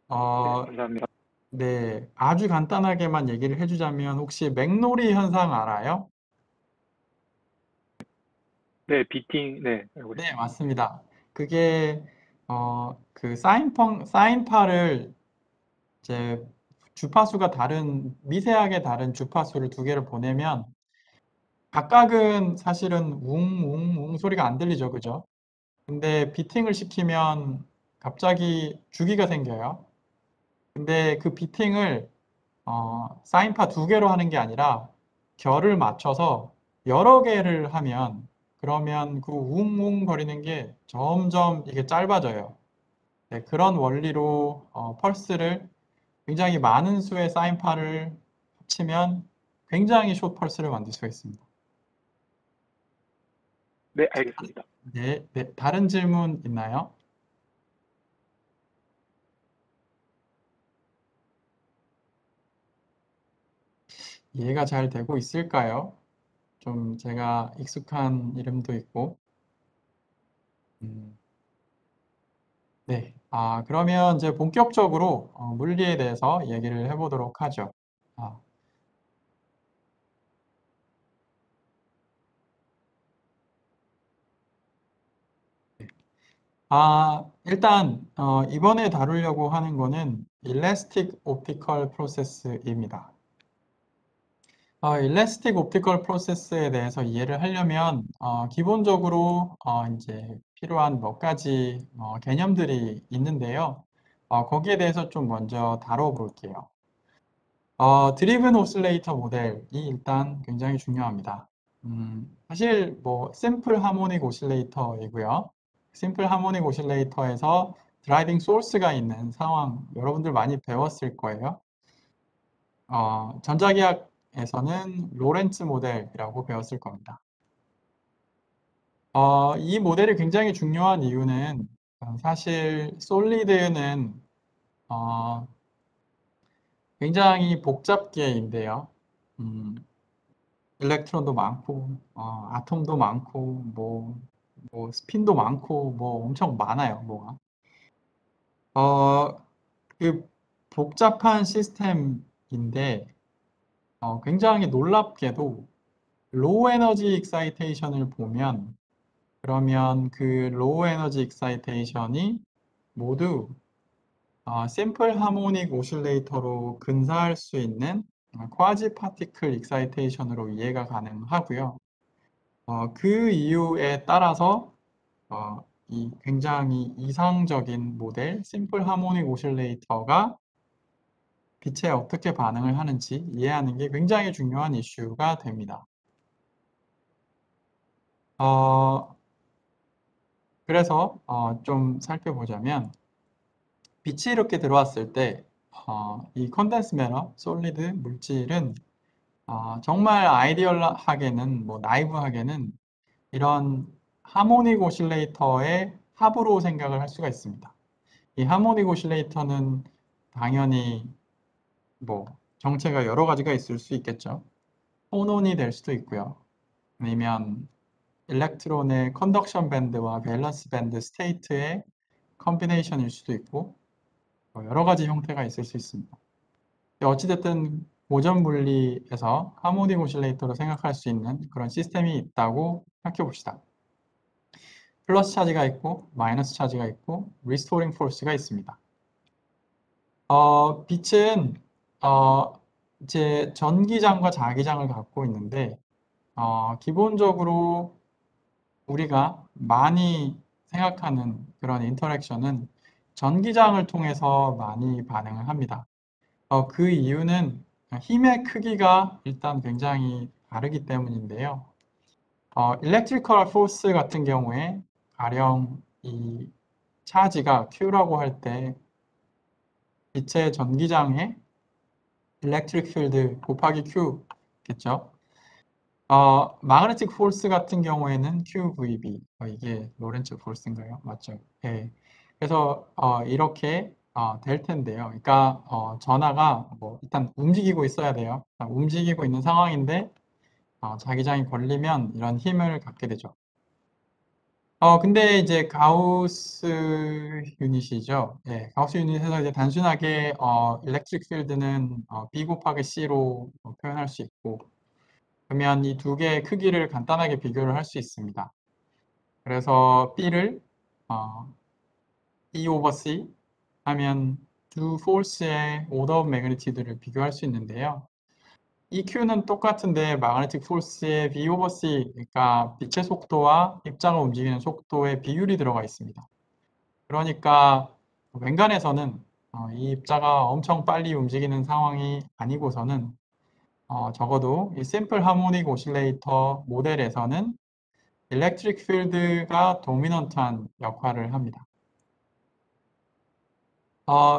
어, 감사합니다. 네, 아주 간단하게만 얘기를 해주자면 혹시 맥노리 현상 알아요? 네, 비팅, 네, 알고 네, 있습니다. 맞습니다. 그게 그 사인파를 이제 주파수가 다른 미세하게 다른 주파수를 두 개를 보내면 각각은 사실은 웅웅웅 소리가 안 들리죠, 그죠? 근데 비팅을 시키면 갑자기 주기가 생겨요. 근데 그 비팅을 사인파 두 개로 하는 게 아니라 결을 맞춰서 여러 개를 하면 그러면 그 웅웅 거리는 게 점점 이게 짧아져요. 네, 그런 원리로 펄스를 굉장히 많은 수의 사인파를 합치면 굉장히 숏 펄스를 만들 수가 있습니다. 네, 알겠습니다. 네, 네, 다른 질문 있나요? 이해가 잘 되고 있을까요? 좀 제가 익숙한 이름도 있고. 음, 네. 그러면 이제 본격적으로 물리에 대해서 얘기를 해보도록 하죠. 아, 일단 이번에 다루려고 하는 거는 Elastic Optical Process입니다. 일래스틱 옵티컬 프로세스에 대해서 이해를 하려면 기본적으로 이제 필요한 몇 가지 개념들이 있는데요. 거기에 대해서 좀 먼저 다뤄볼게요. 드리븐 오실레이터 모델이 일단 굉장히 중요합니다. 사실 뭐 심플 하모닉 오실레이터이고요. 심플 하모닉 오실레이터에서 드라이빙 소스가 있는 상황 여러분들 많이 배웠을 거예요. 전자기학에서는 로렌츠 모델이라고 배웠을 겁니다. 이 모델이 굉장히 중요한 이유는 사실 솔리드는 어, 굉장히 복잡계인데요. 음, 일렉트론도 많고, 아톰도 많고, 뭐 스핀도 많고, 뭐 엄청 많아요, 뭐가. 그 복잡한 시스템인데 굉장히 놀랍게도 로우 에너지 익사이테이션을 보면 그러면 그 로우 에너지 익사이테이션이 모두 심플 하모닉 오실레이터로 근사할 수 있는 쿼지 파티클 익사이테이션으로 이해가 가능하고요. 그 이유에 따라서 이 굉장히 이상적인 모델 심플 하모닉 오실레이터가 빛에 어떻게 반응을 하는지 이해하는 게 굉장히 중요한 이슈가 됩니다. 어, 그래서 좀 살펴보자면 빛이 이렇게 들어왔을 때 이 컨덴스 매터, 솔리드 물질은 정말 아이디얼하게는 뭐 나이브하게는 이런 하모닉 오실레이터의 합으로 생각을 할 수가 있습니다. 이 하모닉 오실레이터는 당연히 뭐 정체가 여러 가지가 있을 수 있겠죠. 혼온이 될 수도 있고요. 아니면 일렉트론의 컨덕션 밴드와 밸런스 밴드 스테이트의 컨비네이션일 수도 있고 여러 가지 형태가 있을 수 있습니다. 어찌됐든 고전 물리에서 하모닉 오실레이터로 생각할 수 있는 그런 시스템이 있다고 생각해 봅시다. 플러스 차지가 있고 마이너스 차지가 있고 리스토링 포스가 있습니다. 빛은 이제 전기장과 자기장을 갖고 있는데 기본적으로 우리가 많이 생각하는 그런 인터랙션은 전기장을 통해서 많이 반응을 합니다. 그 이유는 힘의 크기가 일단 굉장히 다르기 때문인데요. electrical force 같은 경우에 가령 이 차지가 Q라고 할 때 빛의 전기장의 electric field 곱하기 Q겠죠. magnetic force 같은 경우에는 QVB. 이게 로렌츠 포스인가요? 맞죠? 네. 그래서 이렇게 될 텐데요. 그러니까 전하가 뭐 일단 움직이고 있어야 돼요. 움직이고 있는 상황인데 자기장이 걸리면 이런 힘을 갖게 되죠. 근데 이제 가우스 유닛이죠. 예, 가우스 유닛에서 이제 단순하게 electric field는 B 곱하기 C로 표현할 수 있고, 그러면 이 두 개의 크기를 간단하게 비교를 할 수 있습니다. 그래서 B를 E over C 하면 두 force의 order of magnitude를 비교할 수 있는데요. 이 Q는 똑같은데 magnetic force의 V over C, 그러니까 빛의 속도와 입자가 움직이는 속도의 비율이 들어가 있습니다. 그러니까 웬간해서는 이 입자가 엄청 빨리 움직이는 상황이 아니고서는 적어도 이 심플 하모닉 오실레이터 모델에서는 일렉트릭 필드가 도미넌트한 역할을 합니다.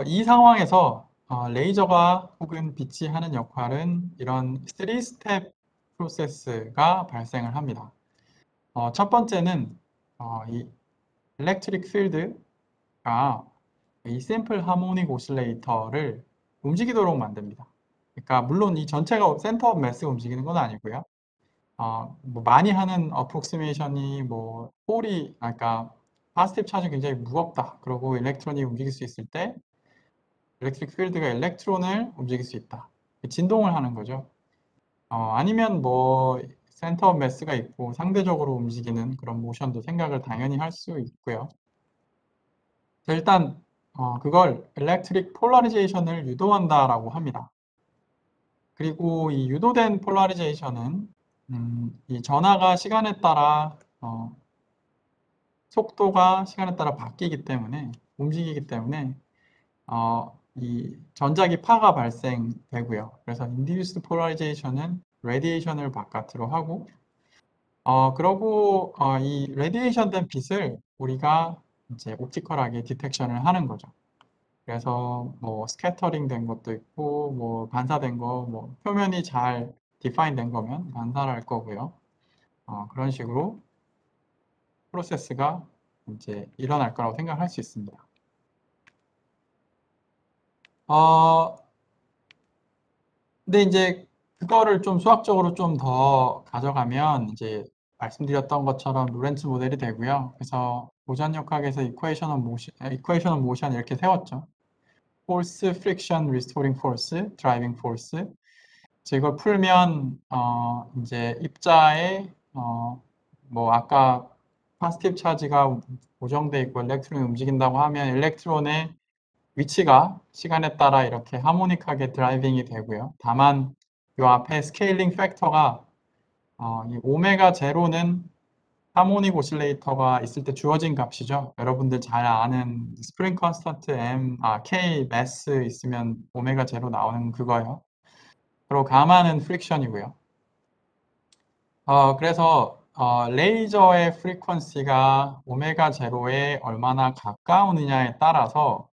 이 상황에서 레이저가 혹은 빛이 하는 역할은 이런 3스텝 프로세스가 발생을 합니다. 첫 번째는 이 일렉트릭 필드가 이 샘플 하모닉 오실레이터를 움직이도록 만듭니다. 그러니까 물론 이 전체가 센터 오브 매스가 움직이는 건 아니고요. 뭐 많이 하는 어프록시메이션이 뭐 그러니까 파스티브 차지 굉장히 무겁다. 그리고 일렉트론이 움직일 수 있을 때 일렉트릭 필드가 일렉트론을 움직일 수 있다. 진동을 하는 거죠. 아니면 뭐 센터 오브 매스가 있고 상대적으로 움직이는 그런 모션도 생각을 당연히 할 수 있고요. 일단 그걸 일렉트릭 폴라리제이션을 유도한다라고 합니다. 그리고 이 유도된 폴라리제이션은 이 전하가 시간에 따라 속도가 시간에 따라 바뀌기 때문에 움직이기 때문에 이 전자기 파가 발생되고요. 그래서 induced polarization은 radiation을 바깥으로 하고 그러고 이 radiation 된 빛을 우리가 이제 옵티컬하게 디텍션을 하는 거죠. 그래서 뭐 스캐터링 된 것도 있고 뭐 반사된 거, 뭐 표면이 잘 디파인 된 거면 반사를 할 거고요. 그런 식으로 프로세스가 이제 일어날 거라고 생각할 수 있습니다. 근데 이제 그거를 좀 수학적으로 좀 더 가져가면 이제 말씀드렸던 것처럼 로렌츠 모델이 되고요. 그래서 고전역학에서 이퀘이션 오브 모션 이렇게 세웠죠. force, friction, restoring force, driving force. 이걸 풀면 이제 입자의 뭐 아까 파스티브 차지가 고정돼 있고 일렉트론이 움직인다고 하면 일렉트론의 위치가 시간에 따라 이렇게 하모닉하게 드라이빙이 되고요. 다만 이 앞에 스케일링 팩터가 이 오메가 제로는 하모닉 오실레이터가 있을 때 주어진 값이죠. 여러분들 잘 아는 스프링 컨스턴트 K 매스 있으면 오메가 제로 나오는 그거예요. 그리고 가마는 프릭션이고요. 그래서 레이저의 프리퀀시가 오메가 제로에 얼마나 가까우느냐에 따라서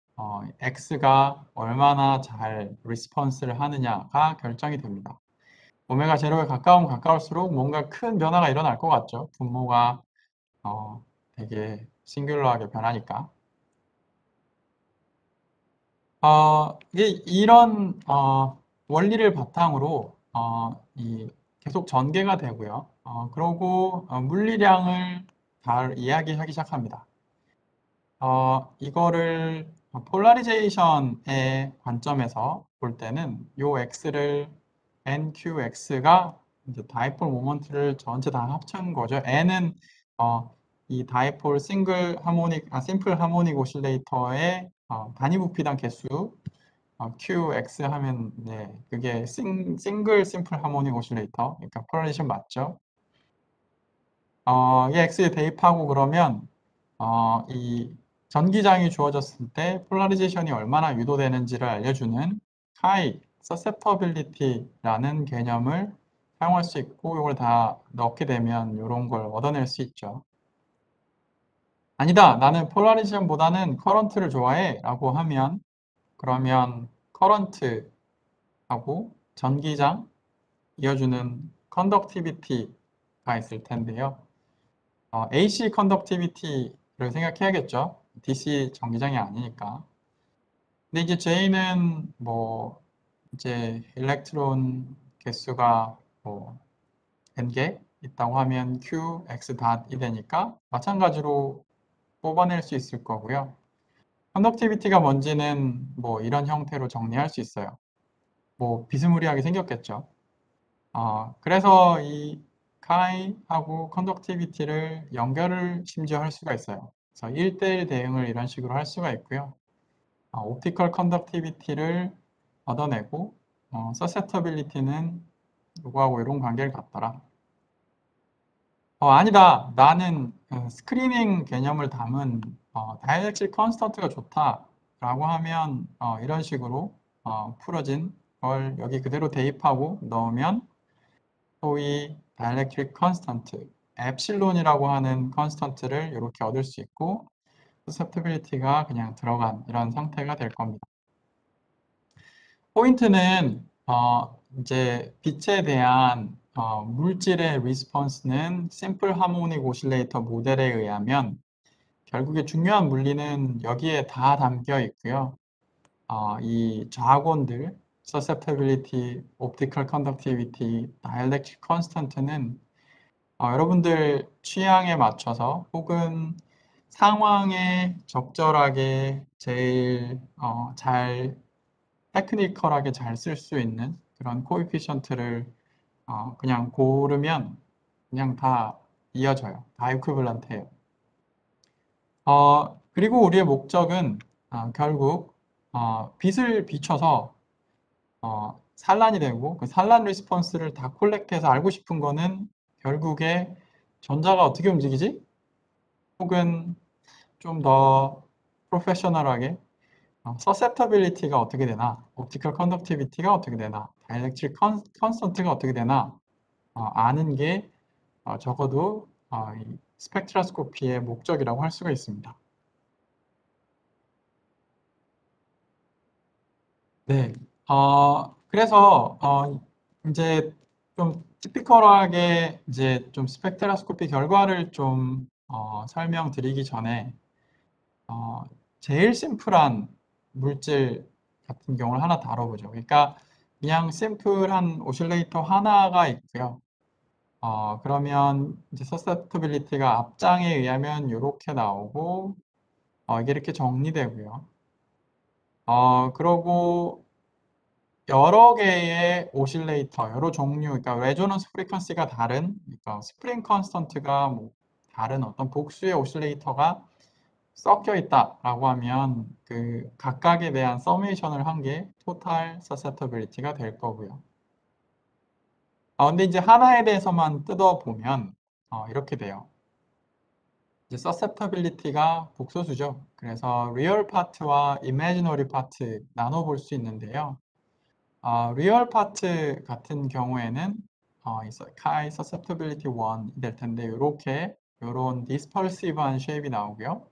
X가 얼마나 잘 리스폰스를 하느냐가 결정이 됩니다. 오메가 제로에 가까우면 가까울수록 뭔가 큰 변화가 일어날 것 같죠. 분모가 되게 싱귤러하게 변하니까. 이런 원리를 바탕으로 계속 전개가 되고요. 그러고 물리량을 잘 이야기하기 시작합니다. 이거를 폴라리제이션의 관점에서 볼 때는 요 X를 NQX가 이제 다이폴 모먼트를 전체 다 합친 거죠. N은 이 다이폴 심플 하모닉 오실레이터의 단위 부피당 개수 QX 하면 네, 그게 싱글 심플 하모닉 오실레이터, 그러니까 폴라리제이션 맞죠? 이 X에 대입하고 그러면 이 전기장이 주어졌을 때 폴라리제이션이 얼마나 유도되는지를 알려주는 카이, susceptibility라는 개념을 사용할 수 있고 이걸 다 넣게 되면 이런 걸 얻어낼 수 있죠. 아니다, 나는 폴라리즘보다는 커런트를 좋아해 라고 하면 그러면 커런트하고 전기장 이어주는 컨덕티비티가 있을 텐데요. AC 컨덕티비티를 생각해야겠죠. DC 전기장이 아니니까. 근데 이제 J는 뭐 이제 일렉트론 개수가 뭐 n개 있다고 하면 Q, X 닷이 되니까 마찬가지로 뽑아낼 수 있을 거고요. 컨덕티비티가 뭔지는 뭐 이런 형태로 정리할 수 있어요. 뭐 비스무리하게 생겼겠죠. 그래서 이 카이하고 컨덕티비티를 연결을 심지어 할 수가 있어요. 그래서 1대1 대응을 이런 식으로 할 수가 있고요. 옵티컬 컨덕티비티를 얻어내고 서세터빌리티는 이거하고 이런 관계를 갖더라. 아니다. 나는 스크리닝 개념을 담은 다이렉트릭 컨스턴트가 좋다라고 하면 이런 식으로 풀어진 걸 여기 그대로 대입하고 넣으면 소위 다이렉트릭 컨스턴트, 엡실론이라고 하는 컨스턴트를 이렇게 얻을 수 있고 서셉터빌리티가 그냥 들어간 이런 상태가 될 겁니다. 포인트는 이제 빛에 대한 물질의 리스폰스는 심플 하모닉 오실레이터 모델에 의하면 결국에 중요한 물리는 여기에 다 담겨 있고요. 이 좌곤들, susceptibility, optical conductivity, dielectric constant는 여러분들 취향에 맞춰서 혹은 상황에 적절하게 제일 잘 테크니컬하게 잘 쓸 수 있는 그런 코에피션트를 그냥 고르면 그냥 다 이어져요. 다 이퀴벌런트해요. 그리고 우리의 목적은 결국 빛을 비춰서 산란이 되고 그 산란 리스폰스를 다 콜렉트해서 알고 싶은 거는 결국에 전자가 어떻게 움직이지? 혹은 좀 더 프로페셔널하게 서셉터빌리티가 어떻게 되나, 옵티컬 컨덕티비티가 어떻게 되나, 다이렉트릭 컨스턴트가 어떻게 되나 아는 게 적어도 이 스펙트라스코피의 목적이라고 할 수가 있습니다. 네, 그래서 이제 좀 티피컬하게 이제 좀 스펙트라스코피 결과를 좀 설명드리기 전에 어, 제일 심플한 물질 같은 경우를 하나 다뤄보죠. 그러니까 그냥 심플한 오실레이터 하나가 있고요. 그러면 이제 서세프터빌리티가 앞장에 의하면 이렇게 나오고 이게 이렇게 정리되고요. 그러고 여러 개의 오실레이터, 여러 종류, 그러니까 레조넌스 프리퀀시가 다른, 그러니까 스프링 컨스턴트가 뭐 다른 어떤 복수의 오실레이터가 섞여 있다라고 하면 그 각각에 대한 서메이션을 한 게 토탈 서세터빌리티가 될 거고요. 근데 이제 하나에 대해서만 뜯어보면 이렇게 돼요. 이제 서세터빌리티가 복소수죠. 그래서 리얼 파트와 이미지너리 파트 나눠볼 수 있는데요. 리얼 파트 같은 경우에는 카이 서세터빌리티 1이 될 텐데 이렇게 이런 디스펄시브한 쉐입이 나오고요.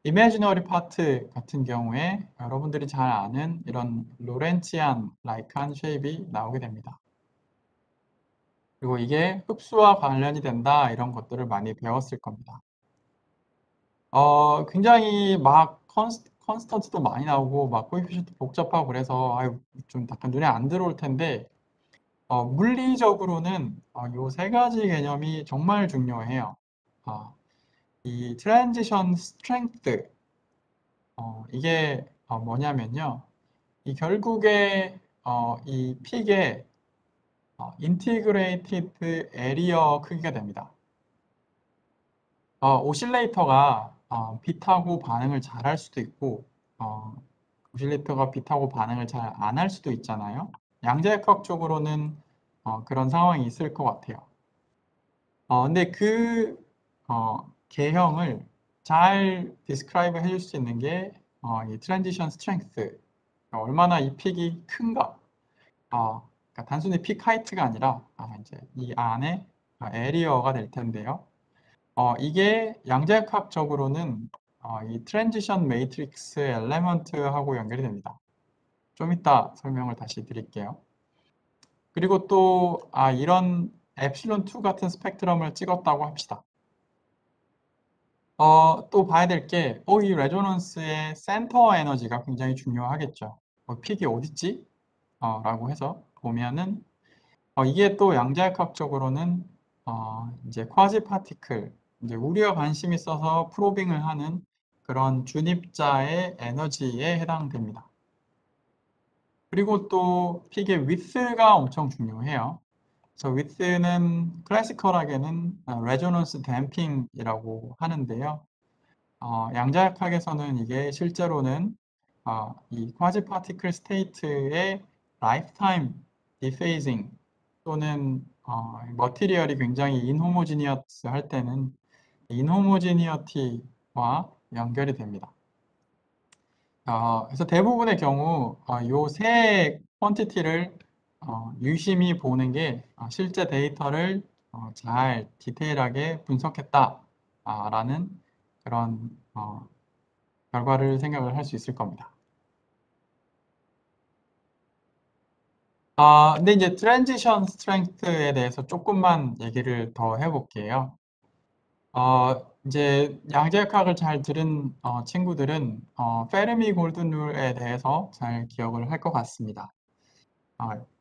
이미지너리 파트 같은 경우에 여러분들이 잘 아는 이런 로렌치안 라이크한 쉐입이 나오게 됩니다. 그리고 이게 흡수와 관련이 된다 이런 것들을 많이 배웠을 겁니다. 굉장히 막 컨스턴트도 많이 나오고 막 코에피션트 복잡하고 그래서 아유 좀 약간 눈에 안 들어올 텐데 물리적으로는 요 세 가지 개념이 정말 중요해요. 이 트랜지션 스트렝스 이게 뭐냐면요. 이 결국에 이 픽의 인티그레이티드 에리어 크기가 됩니다. 오실레이터가 빛하고 반응을 잘 할 수도 있고 오실레이터가 빛하고 반응을 잘 안 할 수도 있잖아요. 양자역학적으로는 그런 상황이 있을 것 같아요. 근데 그 개형을 잘 디스크라이브 해줄 수 있는 게 이 트랜지션 스트렝스 얼마나 이 픽이 큰가 그러니까 그러니까 단순히 픽 하이트가 아니라 이제 이 안에 에리어가 될 텐데요. 이게 양자역학적으로는 이 트랜지션 매트릭스 엘레먼트하고 연결이 됩니다. 좀 이따 설명을 다시 드릴게요. 그리고 또 이런 엡실론 2 같은 스펙트럼을 찍었다고 합시다. 또 봐야 될 게, 이 레조넌스의 센터 에너지가 굉장히 중요하겠죠. 픽이 어딨지? 라고 해서 보면은, 이게 또 양자역학적으로는, 이제 쿼지 파티클, 이제 우리가 관심 있어서 프로빙을 하는 그런 준입자의 에너지에 해당됩니다. 그리고 또 픽의 위스가 엄청 중요해요. 그래서 위스는 클래시컬하게는 레조넌스 댐핑이라고 하는데요. 양자역학에서는 이게 실제로는 이 쿼지 파티클 스테이트의 라이프타임 디페이징 또는 머티리얼이 굉장히 인호모지니어스 할 때는 인호모지니어티와 연결이 됩니다. 그래서 대부분의 경우 이 세 퀀티티를 유심히 보는 게 실제 데이터를 잘 디테일하게 분석했다라는 그런 결과를 생각을 할 수 있을 겁니다. 근데 이제 트랜지션 스트렝스에 대해서 조금만 얘기를 더 해볼게요. 이제 양자역학을 잘 들은 친구들은 페르미 골든 룰에 대해서 잘 기억을 할 것 같습니다.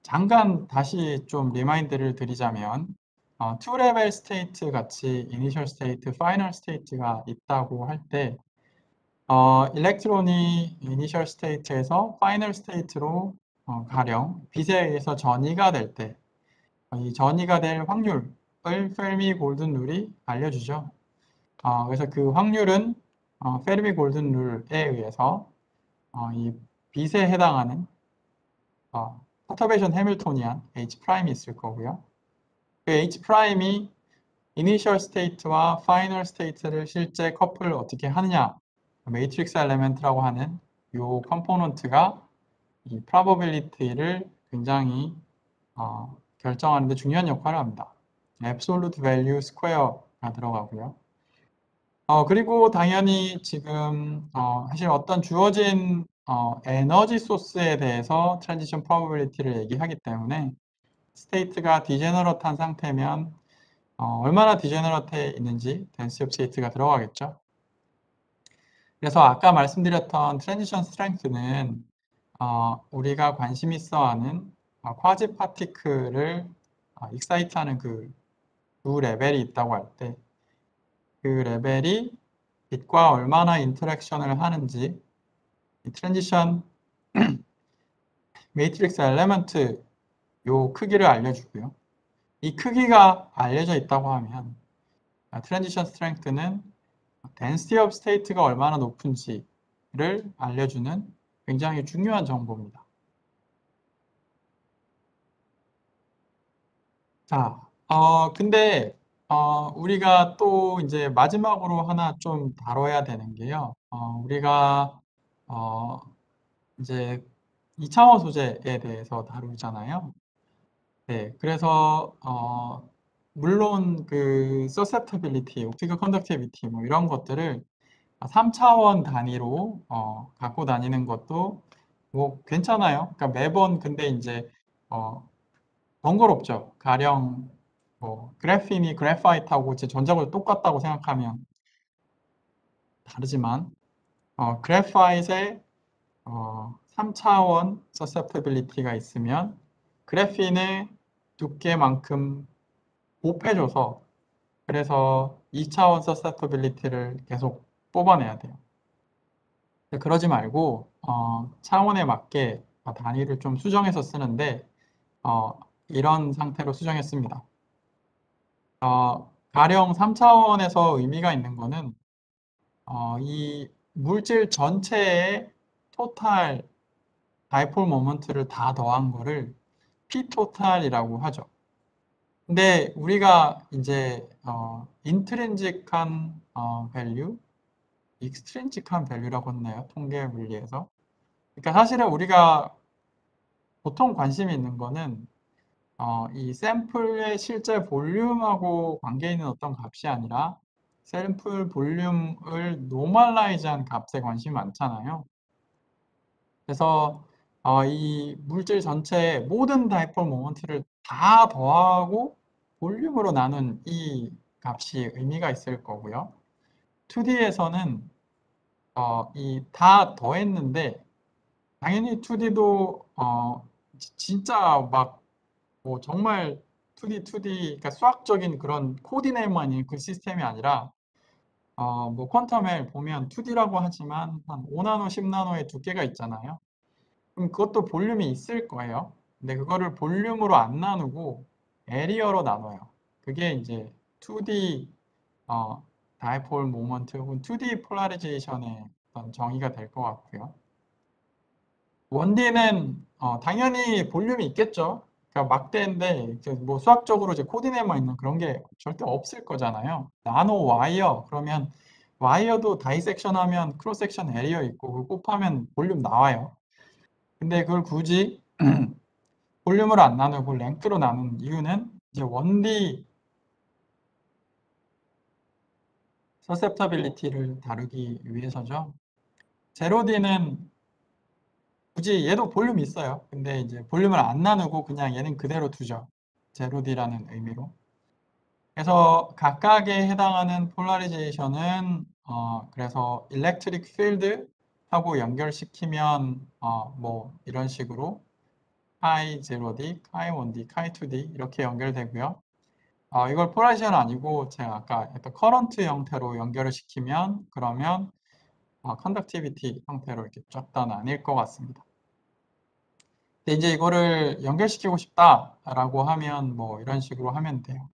잠깐 다시 좀 리마인드를 드리자면 투 레벨 스테이트 같이 이니셜 스테이트, 파이널 스테이트가 있다고 할 때 일렉트론이 이니셜 스테이트에서 파이널 스테이트로 가령 빛에 의해서 전이가 될 때 이 전이가 될 확률을 페르미 골든 룰이 알려주죠. 그래서 그 확률은 페르미 골든 룰에 의해서 이 빛에 해당하는 퍼터베이션 해밀토니안 H'이 있을 거고요. 그 H'이 이니셜 스테이트와 파이널 스테이트를 실제 커플을 어떻게 하느냐 매트릭스 엘레멘트라고 하는 이 컴포넌트가 이 probability를 굉장히 결정하는 데 중요한 역할을 합니다. absolute value square가 들어가고요. 그리고 당연히 지금 사실 어떤 주어진 에너지 소스에 대해서 트랜지션 프로버빌리티를 얘기하기 때문에 스테이트가 디제너러트한 상태면 얼마나 디제너러트해 있는지 덴시티 스테이트가 들어가겠죠. 그래서 아까 말씀드렸던 트랜지션 스트렝스는 우리가 관심 있어 하는 쿼지 파티클을 익사이트하는 그 두 레벨이 있다고 할 때 그 레벨이 빛과 얼마나 인터랙션을 하는지 이 트랜지션 매트릭스 엘레먼트 요 크기를 알려주고요. 이 크기가 알려져 있다고 하면 트랜지션 스트렝스는 density of state가 얼마나 높은지를 알려주는 굉장히 중요한 정보입니다. 자, 근데 우리가 또 이제 마지막으로 하나 좀 다뤄야 되는 게요. 우리가 이제 2차원 소재에 대해서 다루잖아요. 네, 그래서 물론 그 susceptibility, optical conductivity 뭐 이런 것들을 3차원 단위로 갖고 다니는 것도 뭐 괜찮아요. 그러니까 매번 근데 이제 번거롭죠. 가령 뭐 그래핀이 그래파이트하고 제 전자구도 똑같다고 생각하면 다르지만 그래파이트에 3차원 susceptibility가 있으면 그래핀의 두께만큼 곱해줘서 그래서 2차원 susceptibility를 계속 뽑아내야 돼요. 그러지 말고 차원에 맞게 단위를 좀 수정해서 쓰는데 이런 상태로 수정했습니다. 가령 3차원에서 의미가 있는 거는 이 물질 전체의 토탈 다이폴 모먼트를 다 더한 거를 P 토탈이라고 하죠. 근데 우리가 이제 인트린직한 밸류, 익스트린직한 밸류라고 했나요? 통계 물리에서. 그러니까 사실은 우리가 보통 관심이 있는 거는 이 샘플의 실제 볼륨하고 관계 있는 어떤 값이 아니라 샘플 볼륨을 노멀라이즈한 값에 관심이 많잖아요. 그래서 이 물질 전체의 모든 다이폴 모먼트를 다 더하고 볼륨으로 나눈 이 값이 의미가 있을 거고요. 2D에서는 이 다 더했는데 당연히 2D도 진짜 막 뭐 정말 2D, 그러니까 수학적인 그런 코디네이트만 있는 그 시스템이 아니라 뭐 퀀텀에 보면 2D라고 하지만 한 5나노, 10나노의 두께가 있잖아요. 그럼 그것도 볼륨이 있을 거예요. 근데 그거를 볼륨으로 안 나누고 에리어로 나눠요. 그게 이제 2D 다이폴 모먼트 혹은 2D 폴라리제이션의 어떤 정의가 될 것 같고요. 1D는 당연히 볼륨이 있겠죠. 그러니까 막대인데 뭐 수학적으로 이제 코디네이트만 있는 그런 게 절대 없을 거잖아요. 나노 와이어 그러면 와이어도 다이섹션 하면 크로스 섹션 에리어 있고 그거 곱하면 볼륨 나와요. 근데 그걸 굳이 볼륨으로 안 나누고 랭크로 나눈 이유는 이제 1D 서셉터빌리티를 다루기 위해서죠. 제로D는 굳이 얘도 볼륨이 있어요. 근데 이제 볼륨을 안 나누고 그냥 얘는 그대로 두죠. 제로D라는 의미로. 그래서 각각에 해당하는 폴라리제이션은 그래서 일렉트릭 필드하고 연결시키면 뭐 이런 식으로 카이 0D, 카이 1D, 카이 2D 이렇게 연결되고요. 이걸 폴라리제이션 아니고 제가 아까 약간 커런트 형태로 연결을 시키면 그러면 컨덕티비티 형태로 이렇게 쫙 다 나뉠 것 같습니다. 근데 이제 이거를 연결시키고 싶다라고 하면 뭐 이런 식으로 하면 돼요.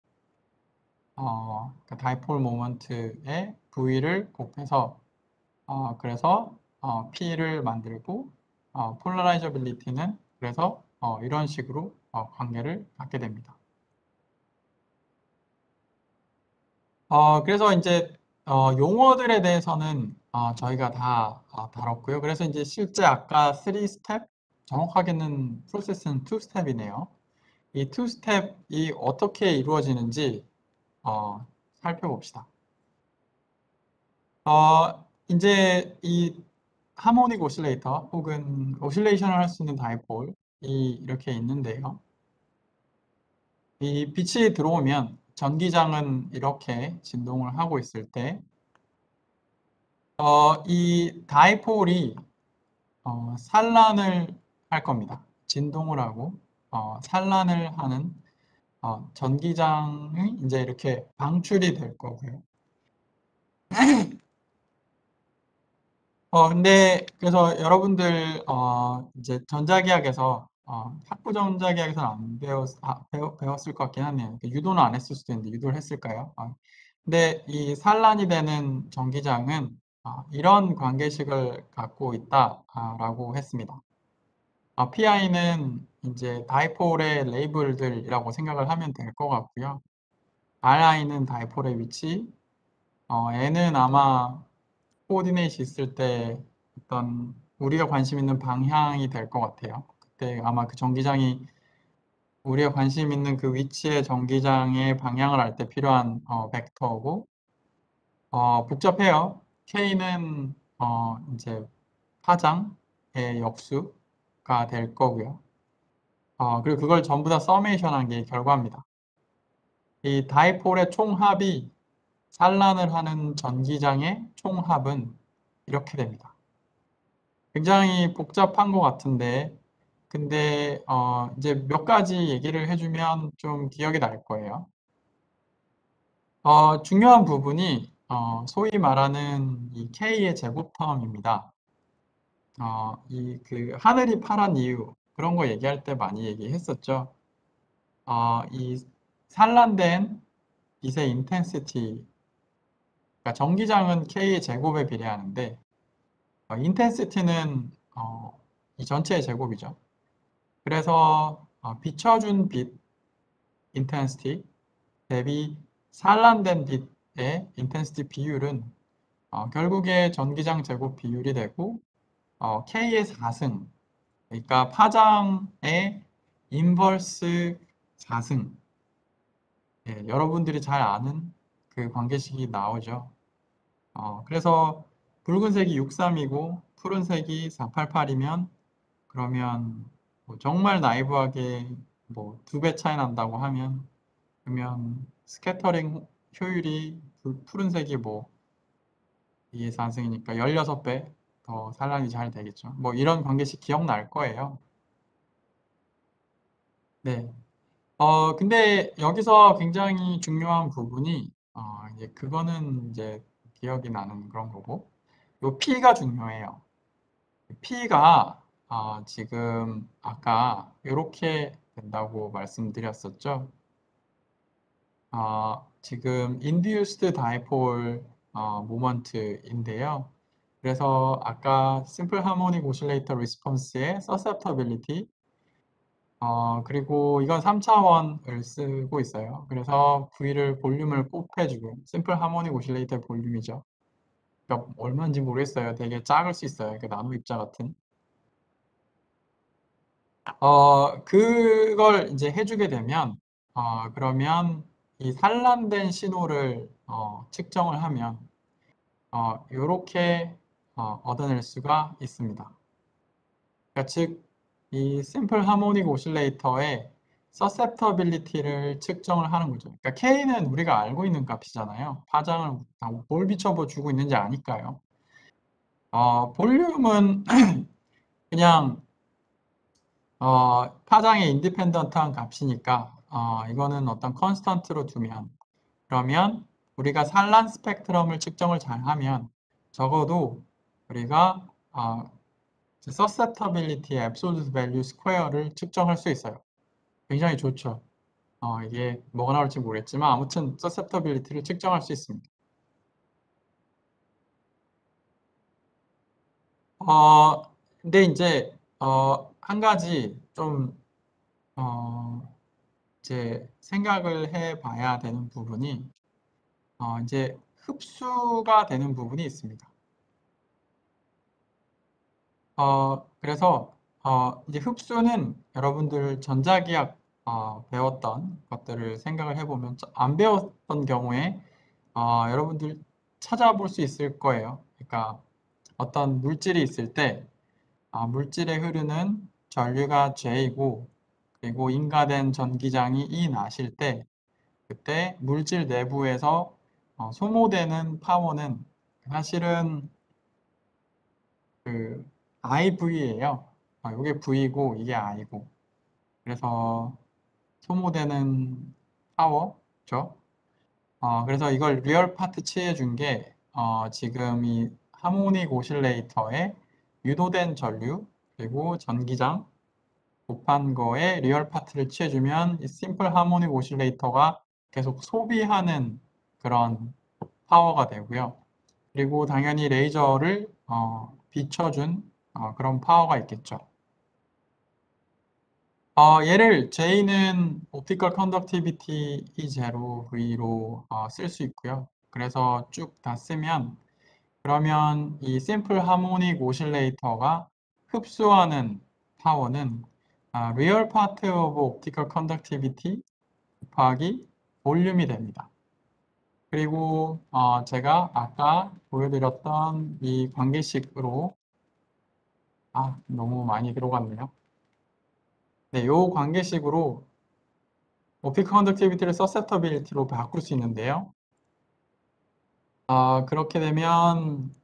그 다이폴 모먼트의 V를 곱해서 그래서 P를 만들고 폴라라이저빌리티는 그래서 이런 식으로 관계를 갖게 됩니다. 그래서 이제 용어들에 대해서는 저희가 다 다뤘고요. 그래서 이제 실제 아까 3스텝, 정확하게는 프로세스는 2스텝이네요. 이 2스텝이 어떻게 이루어지는지 살펴봅시다. 이제 이 하모닉 오실레이터 혹은 오실레이션을 할 수 있는 다이폴이 이렇게 있는데요. 이 빛이 들어오면 전기장은 이렇게 진동을 하고 있을 때 이 다이폴이 산란을 할 겁니다. 진동을 하고 산란을 하는 전기장이 이제 이렇게 방출이 될 거고요. 근데 그래서 여러분들 이제 전자기학에서 학부 전자기학에서는 안 배웠을 것 같긴 하네요. 유도는 안 했을 수도 있는데 유도를 했을까요? 근데 이 산란이 되는 전기장은 이런 관계식을 갖고 있다라고 했습니다. PI는 이제 다이폴의 레이블들이라고 생각을 하면 될 것 같고요. RI는 다이폴의 위치, N은 아마 코디네이트 있을 때 어떤 우리가 관심 있는 방향이 될 것 같아요. 그때 아마 그 전기장이 우리가 관심 있는 그 위치의 전기장의 방향을 알 때 필요한 벡터고 복잡해요. K는 이제 파장의 역수가 될 거고요. 그리고 그걸 전부 다 서메이션 한 게 결과입니다. 이 다이폴의 총합이 산란을 하는 전기장의 총합은 이렇게 됩니다. 굉장히 복잡한 것 같은데, 근데 이제 몇 가지 얘기를 해주면 좀 기억이 날 거예요. 중요한 부분이 소위 말하는 이 K의 제곱텀입니다. 이 그 하늘이 파란 이유 그런 거 얘기할 때 많이 얘기했었죠. 이 산란된 빛의 인텐시티, 그러니까 전기장은 K의 제곱에 비례하는데 인텐시티는 이 전체의 제곱이죠. 그래서 비춰준 빛 인텐시티 대비 산란된 빛의 인텐시티 비율은 결국에 전기장 제곱 비율이 되고 K의 4승, 그러니까 파장의 인버스 4승. 예, 여러분들이 잘 아는 그 관계식이 나오죠. 그래서 붉은색이 63이고 푸른색이 488이면 그러면 뭐 정말 나이브하게 뭐 2배 차이 난다고 하면 그러면 스캐터링 효율이 푸른색이 뭐 2의 4승이니까 16배 더 산란이 잘 되겠죠. 뭐 이런 관계식 기억날 거예요. 네. 근데 여기서 굉장히 중요한 부분이, 이제 그거는 이제 기억이 나는 그런 거고, 요 P가 중요해요. P가, 지금 아까 이렇게 된다고 말씀드렸었죠. 지금 induced dipole moment인데요. 그래서 아까 simple harmonic oscillator response의 susceptibility, 그리고 이건 3차원을 쓰고 있어요. 그래서 V를 볼륨을 곱해주고, 심플 하모닉 오실레이터 볼륨이죠. 그러니까 얼마인지 모르겠어요. 되게 작을 수 있어요. 그 나노 입자 같은. 그걸 이제 해주게 되면, 그러면 이 산란된 신호를 측정을 하면, 이렇게 얻어낼 수가 있습니다. 그러니까 즉, 이 심플 하모닉 오실레이터의 서셉터빌리티를 측정을 하는 거죠. 그러니까 K는 우리가 알고 있는 값이잖아요. 파장을 뭘 비춰보 주고 있는지 아니까요. 볼륨은 그냥 파장의 인디펜던트한 값이니까 이거는 어떤 컨스턴트로 두면 그러면 우리가 산란 스펙트럼을 측정을 잘하면 적어도 우리가 susceptibility의 absolute value square를 측정할 수 있어요. 굉장히 좋죠. 이게 뭐가 나올지 모르겠지만 아무튼 susceptibility를 측정할 수 있습니다. 근데 이제 한 가지 좀 이제 생각을 해봐야 되는 부분이 이제 흡수가 되는 부분이 있습니다. 그래서 이제 흡수는 여러분들 전자기학 배웠던 것들을 생각을 해보면 안 배웠던 경우에 여러분들 찾아볼 수 있을 거예요. 그러니까 어떤 물질이 있을 때 물질에 흐르는 전류가 J이고 그리고 인가된 전기장이 E 나실 때 그때 물질 내부에서 소모되는 파워는 사실은 그 IV예요. 이게 V고 이게 I고 그래서 소모되는 파워죠. 그래서 이걸 리얼 파트 취해준 게 지금 이 하모닉 오실레이터에 유도된 전류 그리고 전기장 곱한 거에 리얼 파트를 취해주면 이 심플 하모닉 오실레이터가 계속 소비하는 그런 파워가 되고요. 그리고 당연히 레이저를 비춰준 그런 파워가 있겠죠. 얘를 J는 옵티컬 컨덕티비티 E0 V로 쓸 수 있고요. 그래서 쭉 다 쓰면 그러면 이 심플 하모닉 오실레이터가 흡수하는 파워는 리얼 파트 오브 옵티컬 컨덕티비티 곱하기 볼륨이 됩니다. 그리고 제가 아까 보여드렸던 이 관계식으로 너무 많이 들어갔네요. 네, 요 관계식으로 오픽 컨덕티비티를 서셉터빌리티로 바꿀 수 있는데요. 그렇게 되면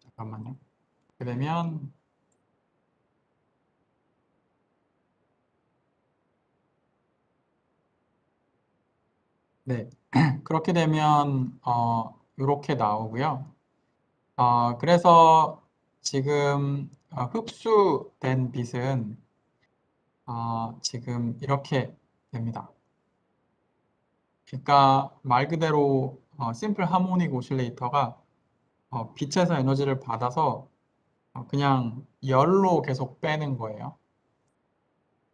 잠깐만요. 그렇게 되면 네, 그렇게 되면 이렇게 나오고요. 그래서 지금 흡수된 빛은 지금 이렇게 됩니다. 그러니까 말 그대로 심플 하모닉 오실레이터가 빛에서 에너지를 받아서 그냥 열로 계속 빼는 거예요.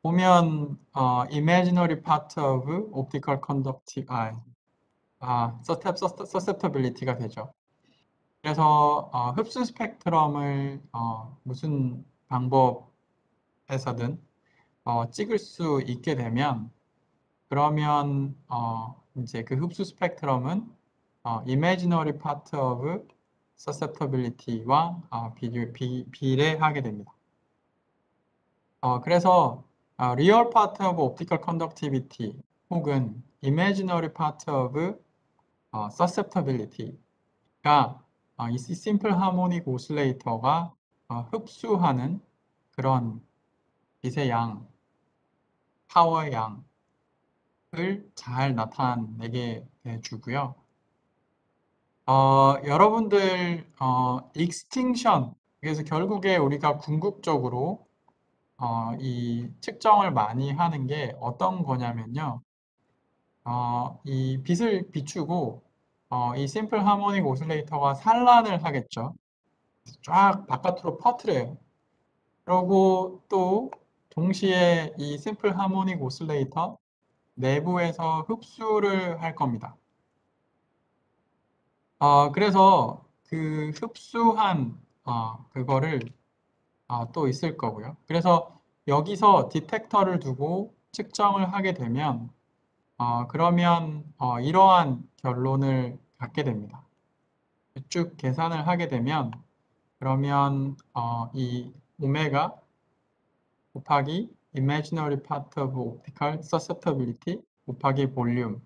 보면 imaginary part of optical conductive, susceptibility가 되죠. 그래서 흡수 스펙트럼을 무슨 방법에서든 찍을 수 있게 되면 그러면 이제 그 흡수 스펙트럼은 imaginary part of susceptibility와 비례하게 됩니다. 그래서 real part of optical conductivity 혹은 imaginary part of susceptibility가 이 simple harmonic oscillator가 흡수하는 그런 빛의 양, 파워의 양을 잘 나타내게 해주고요. 여러분들 extinction, 그래서 결국에 우리가 궁극적으로 이 측정을 많이 하는 게 어떤 거냐면요. 이 빛을 비추고 이 심플 하모닉 오실레이터가 산란을 하겠죠. 쫙 바깥으로 퍼트려요. 그리고 또 동시에 이 심플 하모닉 오실레이터 내부에서 흡수를 할 겁니다. 그래서 그 흡수한 그거를 또 있을 거고요. 그래서 여기서 디텍터를 두고 측정을 하게 되면 그러면 이러한 결론을 갖게 됩니다. 쭉 계산을 하게 되면 그러면 이 오메가 곱하기 imaginary part of optical susceptibility 곱하기 볼륨.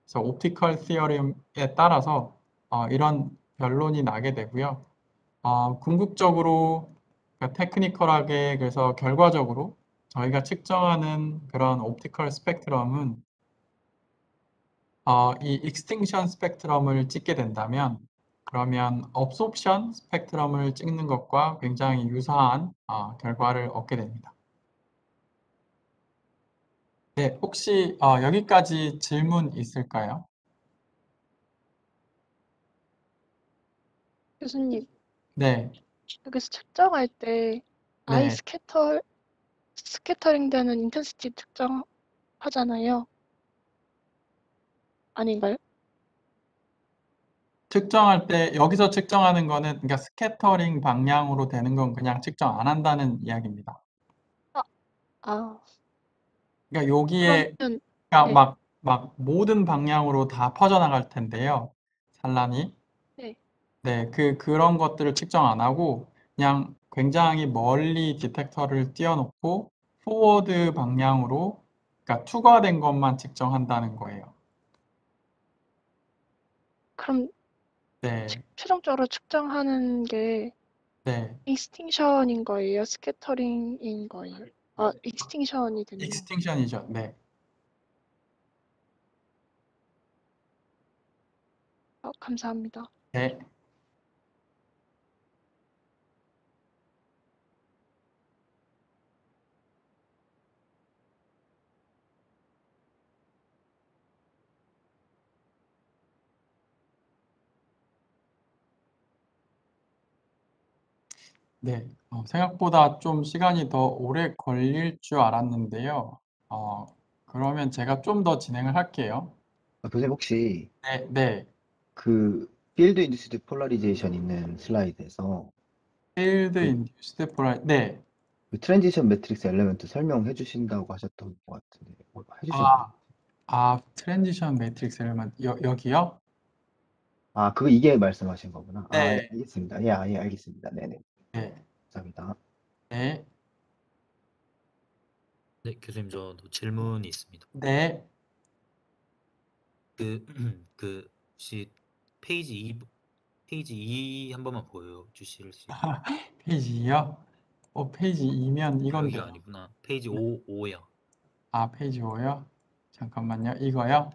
그래서 옵티컬 시어럼에 따라서 이런 결론이 나게 되고요. 궁극적으로 그러니까 테크니컬하게 그래서 결과적으로 저희가 측정하는 그런 옵티컬 스펙트럼은 이 익스팅션 스펙트럼을 찍게 된다면 그러면 업소프션 스펙트럼을 찍는 것과 굉장히 유사한 결과를 얻게 됩니다. 네, 혹시 여기까지 질문 있을까요? 교수님, 네, 여기서 측정할 때 아이 네. 스캐터링 되는 인텐시티 측정하잖아요. 아닌가요? 측정할 때 여기서 측정하는 거는 그러니까 스캐터링 방향으로 되는 건 그냥 측정 안 한다는 이야기입니다. 아, 아, 그러니까 여기에 그러면, 그러니까 네, 막 모든 방향으로 다 퍼져나갈 텐데요. 산란이. 네. 네, 그런 것들을 측정 안 하고 그냥 굉장히 멀리 디텍터를 띄워놓고 포워드 방향으로 그러니까 투과된 것만 측정한다는 거예요. 그럼 네, 최종적으로 측정하는 게 네. 익스팅션인 거예요? 스캐터링인 거예요? 아, 익스팅션이 되네요. 익스팅션이죠. 네. 감사합니다. 네. 네, 생각보다 좀 시간이 더 오래 걸릴 줄 알았는데요. 어, 그러면 제가 좀 더 진행을 할게요. 교수님 혹시 네, 네. 그 필드 인듀스드 폴라리제이션 있는 슬라이드에서 필드 그, 인듀스드 폴라, 네. 그 트랜지션 매트릭스 엘리먼트 설명해 주신다고 하셨던 것 같은데 해주셨나요? 아, 트랜지션 매트릭스 엘리먼트, 여기요? 그거 이게 말씀하신 거구나. 예, 네, 알겠습니다. 예, 알겠습니다. 네네. 네, 감사합니다. 네, 네, 교수님 저도 질문이 있습니다. 네. 그, 혹시 페이지 2, 페이지 2 한 번만 보여주실 수 있나요? 페이지 2요? 페이지 2면 여기가 이건데요. 아니구나. 페이지 네. 5요. 페이지 5요? 잠깐만요. 이거요?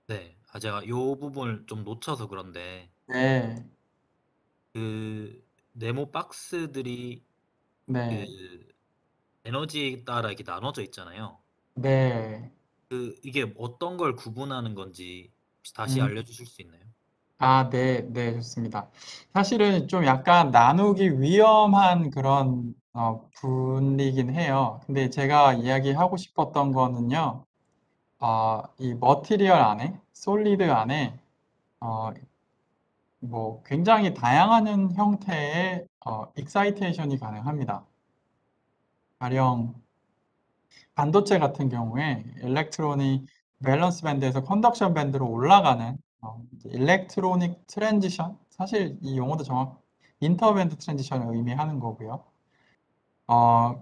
네, 제가 요 부분을 좀 놓쳐서 그런데 네, 그 네모 박스들이 그 네, 에너지에 따라 이렇게 나눠져 있잖아요. 네. 이게 어떤 걸 구분하는 건지 혹시 다시 음. 알려주실 수 있나요? 네, 네, 좋습니다. 사실은 좀 약간 나누기 위험한 그런 분리긴 해요. 근데 제가 이야기하고 싶었던 거는요, 이 머티리얼 안에, 솔리드 안에 뭐 굉장히 다양한 형태의 익사이테이션이 가능합니다. 가령 반도체 같은 경우에 일렉트로닉 밸런스 밴드에서 컨덕션 밴드로 올라가는 이제 일렉트로닉 트랜지션, 사실 이 용어도 인터밴드 트랜지션을 의미하는 거고요.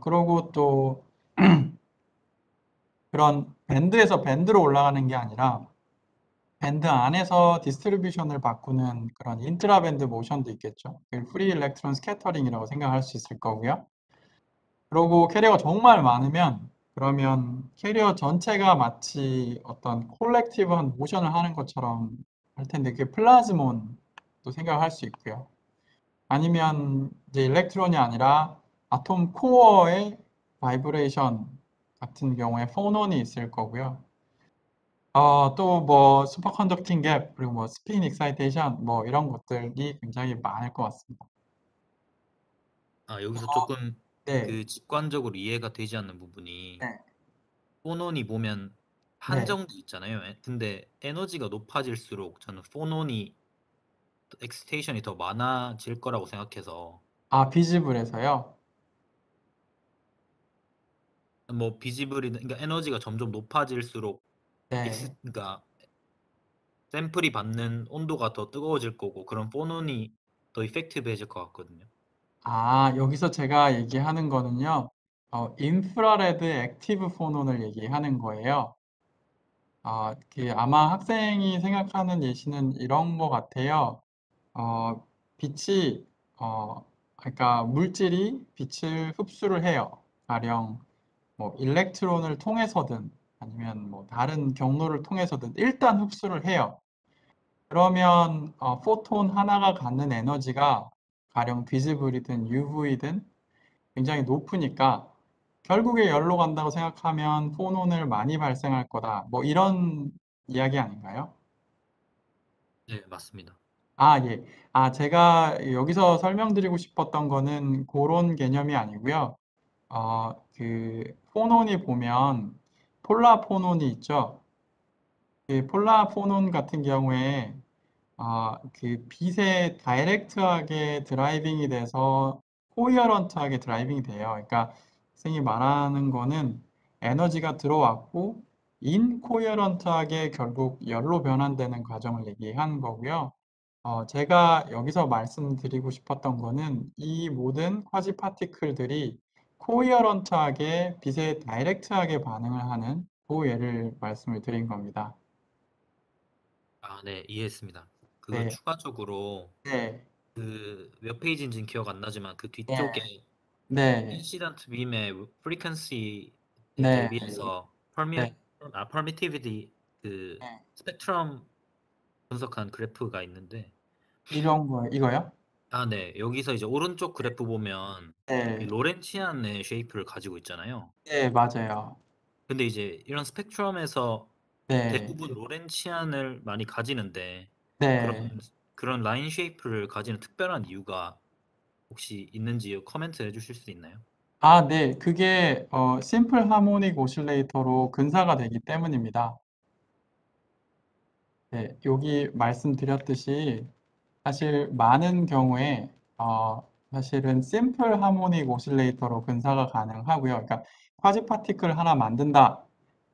그리고 또 그런 밴드에서 밴드로 올라가는 게 아니라 밴드 안에서 디스트리뷰션을 바꾸는 그런 인트라 밴드 모션도 있겠죠. 프리 일렉트론 스캐터링이라고 생각할 수 있을 거고요. 그리고 캐리어가 정말 많으면 그러면 캐리어 전체가 마치 어떤 콜렉티브한 모션을 하는 것처럼 할 텐데 그게 플라즈몬도 생각할 수 있고요. 아니면 이제 일렉트론이 아니라 아톰 코어의 바이브레이션 같은 경우에 포논이 있을 거고요. 또 뭐 슈퍼컨덕팅 갭 그리고 뭐 스핀 익사이테이션 뭐 이런 것들이 굉장히 많을 것 같습니다. 여기서 조금 네, 그 직관적으로 이해가 되지 않는 부분이 네, 포논이 보면 네. 한정도 있잖아요. 근데 에너지가 높아질수록 저는 포논이 엑스테이션이 더 많아질 거라고 생각해서 비즈블에서요. 뭐 비지블이 그러니까 에너지가 점점 높아질수록 네. 그러니까 샘플이 받는 온도가 더 뜨거워질 거고 그런 포논이 더 이펙티브해질 것 같거든요. 여기서 제가 얘기하는 거는요, 인프라레드 액티브 포논을 얘기하는 거예요. 아마 학생이 생각하는 예시는 이런 것 같아요. 빛이, 그러니까 물질이 빛을 흡수를 해요. 가령 뭐 일렉트론을 통해서든 아니면 뭐 다른 경로를 통해서든 일단 흡수를 해요. 그러면 포톤 하나가 갖는 에너지가 가령 비즈블이든 UV든 굉장히 높으니까 결국에 열로 간다고 생각하면 포논을 많이 발생할 거다. 뭐 이런 이야기 아닌가요? 네, 맞습니다. 예. 제가 여기서 설명드리고 싶었던 거는 그런 개념이 아니고요. 포논이 보면 폴라 포논이 있죠. 그 폴라 포논 같은 경우에 빛에 다이렉트하게 드라이빙이 돼서 코이어런트하게 드라이빙이 돼요. 그러니까 선생님이 말하는 거는 에너지가 들어왔고 인코이어런트하게 결국 열로 변환되는 과정을 얘기하는 거고요. 제가 여기서 말씀드리고 싶었던 거는 이 모든 쿼지 파티클들이 코이어런트하게 빛에 다이렉트하게 반응을 하는 그 예를 말씀을 드린 겁니다. 네, 이해했습니다. 그 네, 추가적으로 네, 그 몇 페이지인지는 기억 안 나지만 그 뒤쪽에 네. 네, 인시던트 빔의 프리퀀시에 네, 대비해서 네, 퍼미티비티 그 네. 스펙트럼 분석한 그래프가 있는데 이런 거, 이거요? 네. 여기서 이제 오른쪽 그래프 보면 이 네, 로렌치안의 쉐이프를 가지고 있잖아요. 네, 맞아요. 근데 이제 이런 스펙트럼에서 네, 대부분 로렌치안을 많이 가지는데 그런 네. 그런 라인 쉐이프를 가지는 특별한 이유가 혹시 있는지 코멘트 해주실 수 있나요? 네. 그게, 심플 하모닉 오실레이터로 근사가 되기 때문입니다. 네, 여기 말씀드렸듯이, 사실 많은 경우에, 사실은 심플 하모닉 오실레이터로 근사가 가능하고요. 그러니까, 쿼지 파티클 하나 만든다.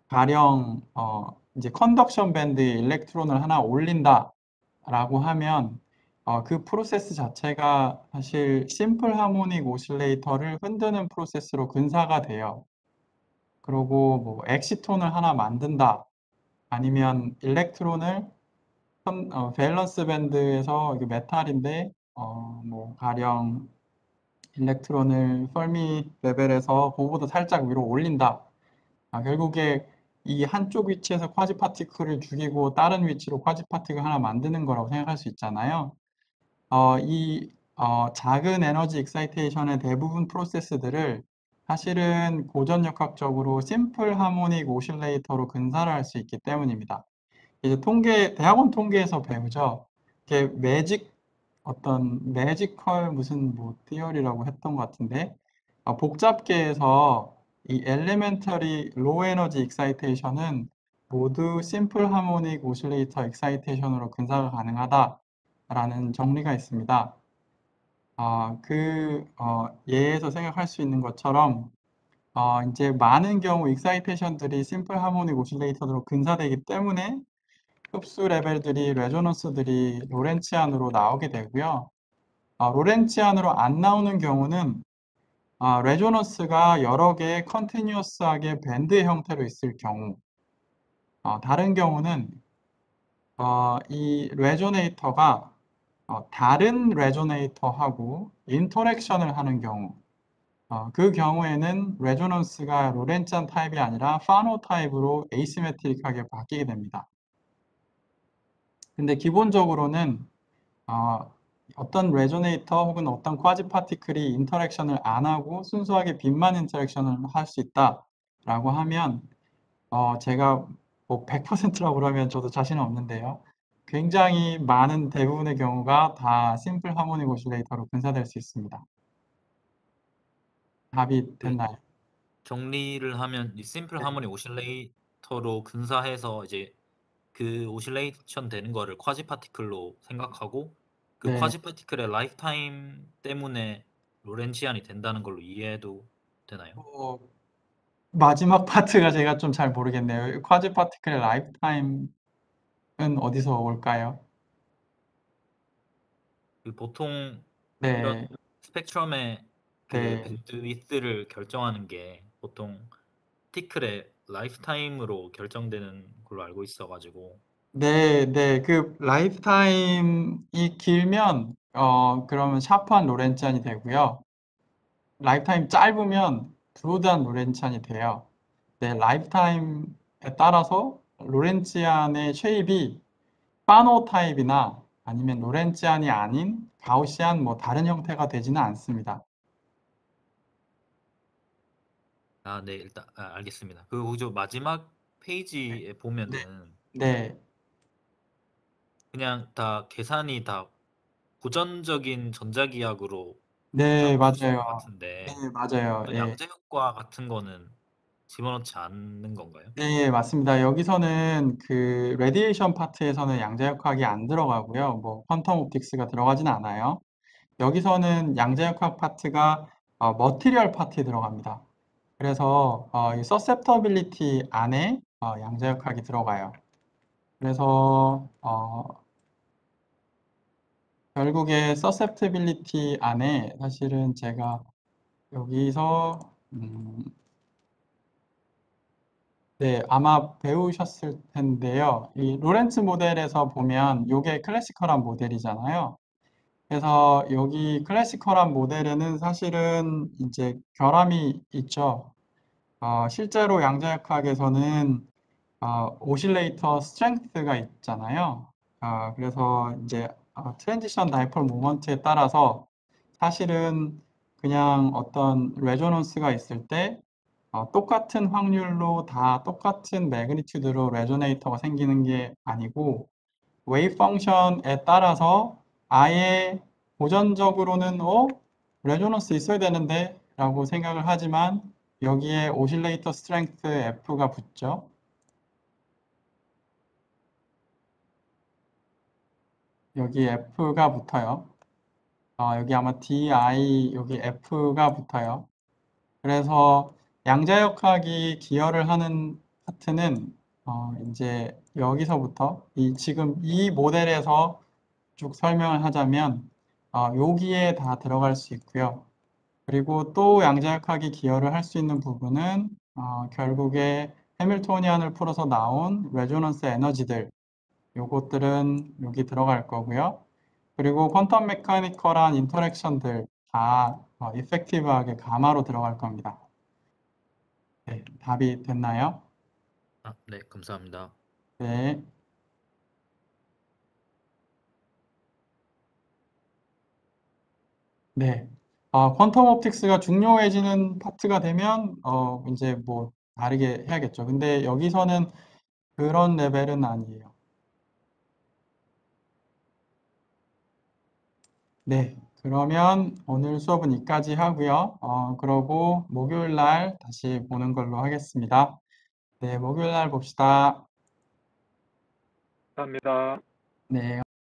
가령 이제 컨덕션 밴드에 일렉트론을 하나 올린다라고 하면 그 프로세스 자체가 사실 심플 하모닉 오실레이터를 흔드는 프로세스로 근사가 돼요. 그리고 뭐 엑시톤을 하나 만든다. 아니면 일렉트론을 밸런스 밴드에서 이게 메탈인데 뭐 가령 일렉트론을 fermi 레벨에서 그거보다 살짝 위로 올린다. 결국에 이 한쪽 위치에서 쿼지 파티클을 죽이고 다른 위치로 쿼지 파티클 하나 만드는 거라고 생각할 수 있잖아요. 작은 에너지 익사이테이션의 대부분 프로세스들을 사실은 고전역학적으로 심플 하모닉 오실레이터로 근사를 할 수 있기 때문입니다. 이제 대학원 통계에서 배우죠. 이게 어떤 매지컬 무슨 뭐 티어리라고 했던 것 같은데, 복잡계에서 이 엘리멘터리 로우 에너지 익사이테이션은 모두 심플 하모닉 오실레이터 익사이테이션으로 근사가 가능하다. 라는 정리가 있습니다. 예에서 생각할 수 있는 것처럼 이제 많은 경우 익사이테이션들이 심플 하모닉 오실레이터로 근사되기 때문에 흡수 레벨들이 레조넌스들이 로렌치안으로 나오게 되고요. 로렌치안으로 안 나오는 경우는 레조넌스가 여러 개의 컨티뉴어스하게 밴드의 형태로 있을 경우, 다른 경우는 이 레조네이터가 다른 레조네이터하고 인터랙션을 하는 경우, 그 경우에는 레조넌스가 로렌치안 타입이 아니라 파노 타입으로 에이시메트릭하게 바뀌게 됩니다. 근데 기본적으로는 어떤 레조네이터 혹은 어떤 쿼지 파티클이 인터랙션을 안 하고 순수하게 빛만 인터랙션을 할 수 있다라고 하면 제가 뭐 100%라고 그러면 저도 자신은 없는데요. 굉장히 많은 대부분의 경우가 다 심플 하모닉 오실레이터로 분사될 수 있습니다. 답이 됐나요? 정리를 하면 이 심플 하모닉 오실레이터로 근사해서 이제 그 오실레이션 되는 거를 쿼지 파티클로 생각하고 그 네. 쿼지 파티클의 라이프타임 때문에 로렌치안이 된다는 걸로 이해해도 되나요? 마지막 파트가 제가 좀 잘 모르겠네요. 쿼지 파티클의 라이프타임은 어디서 올까요? 그 보통 이런 네, 스펙트럼의 그 네, 밴드위스를 결정하는 게 보통 티클의 라이프타임으로 결정되는 걸로 알고 있어가지고 네, 네. 그 라이프타임이 길면 그러면 샤프한 로렌치안이 되고요. 라이프타임 짧으면 브로드한 로렌치안이 돼요. 네, 라이프타임에 따라서 로렌치안의 쉐입이 파노 타입이나 아니면 로렌치안이 아닌 가우시안 뭐 다른 형태가 되지는 않습니다. 네 일단 알겠습니다. 그 혹시 마지막 페이지에 보면은 네, 그냥 다 계산이 다 고전적인 전자기학으로 네, 짜놓으신 것 맞아요. 네, 같은데 맞아요. 어떤 예. 양자 효과 같은 거는 집어넣지 않는 건가요? 네, 맞습니다. 여기서는 그 레디에이션 파트에서는 양자역학이 안 들어가고요. 뭐 퀀텀 옵틱스가 들어가지는 않아요. 여기서는 양자역학 파트가 머티리얼 파트에 들어갑니다. 그래서 이 서셉터빌리티 안에 양자역학이 들어가요. 그래서 결국에 서셉터빌리티 안에 사실은 제가 여기서 네, 아마 배우셨을 텐데요. 이 로렌츠 모델에서 보면 이게 클래시컬한 모델이잖아요. 그래서 여기 클래시컬한 모델에는 사실은 이제 결함이 있죠. 실제로 양자역학에서는 오실레이터 스트렝스가 있잖아요. 그래서 이제 트랜지션 다이폴 모먼트에 따라서 사실은 그냥 어떤 레조넌스가 있을 때 똑같은 확률로 다 똑같은 매그니튜드로 레조네이터가 생기는 게 아니고 웨이브 펑션에 따라서 아예 고전적으로는 레조넌스 있어야 되는데 라고 생각을 하지만 여기에 오실레이터 스트렝스 F가 붙죠. 여기 F가 붙어요. 여기 아마 DI 여기 F가 붙어요. 그래서 양자역학이 기여를 하는 파트는 이제 여기서부터 지금 이 모델에서 쭉 설명을 하자면 여기에 다 들어갈 수 있고요. 그리고 또 양자역학이 기여를 할 수 있는 부분은 결국에 해밀토니안을 풀어서 나온 레조넌스 에너지들 요것들은 여기 들어갈 거고요. 그리고 퀀텀 메카니컬한 인터랙션들 다 이펙티브하게 가마로 들어갈 겁니다. 네, 답이 됐나요? 네, 감사합니다. 네. 네. 퀀텀 옵틱스가 중요해지는 파트가 되면 이제 뭐 다르게 해야겠죠. 근데 여기서는 그런 레벨은 아니에요. 네. 그러면 오늘 수업은 여기까지 하고요. 그러고 목요일 날 다시 보는 걸로 하겠습니다. 네, 목요일 날 봅시다. 감사합니다. 네,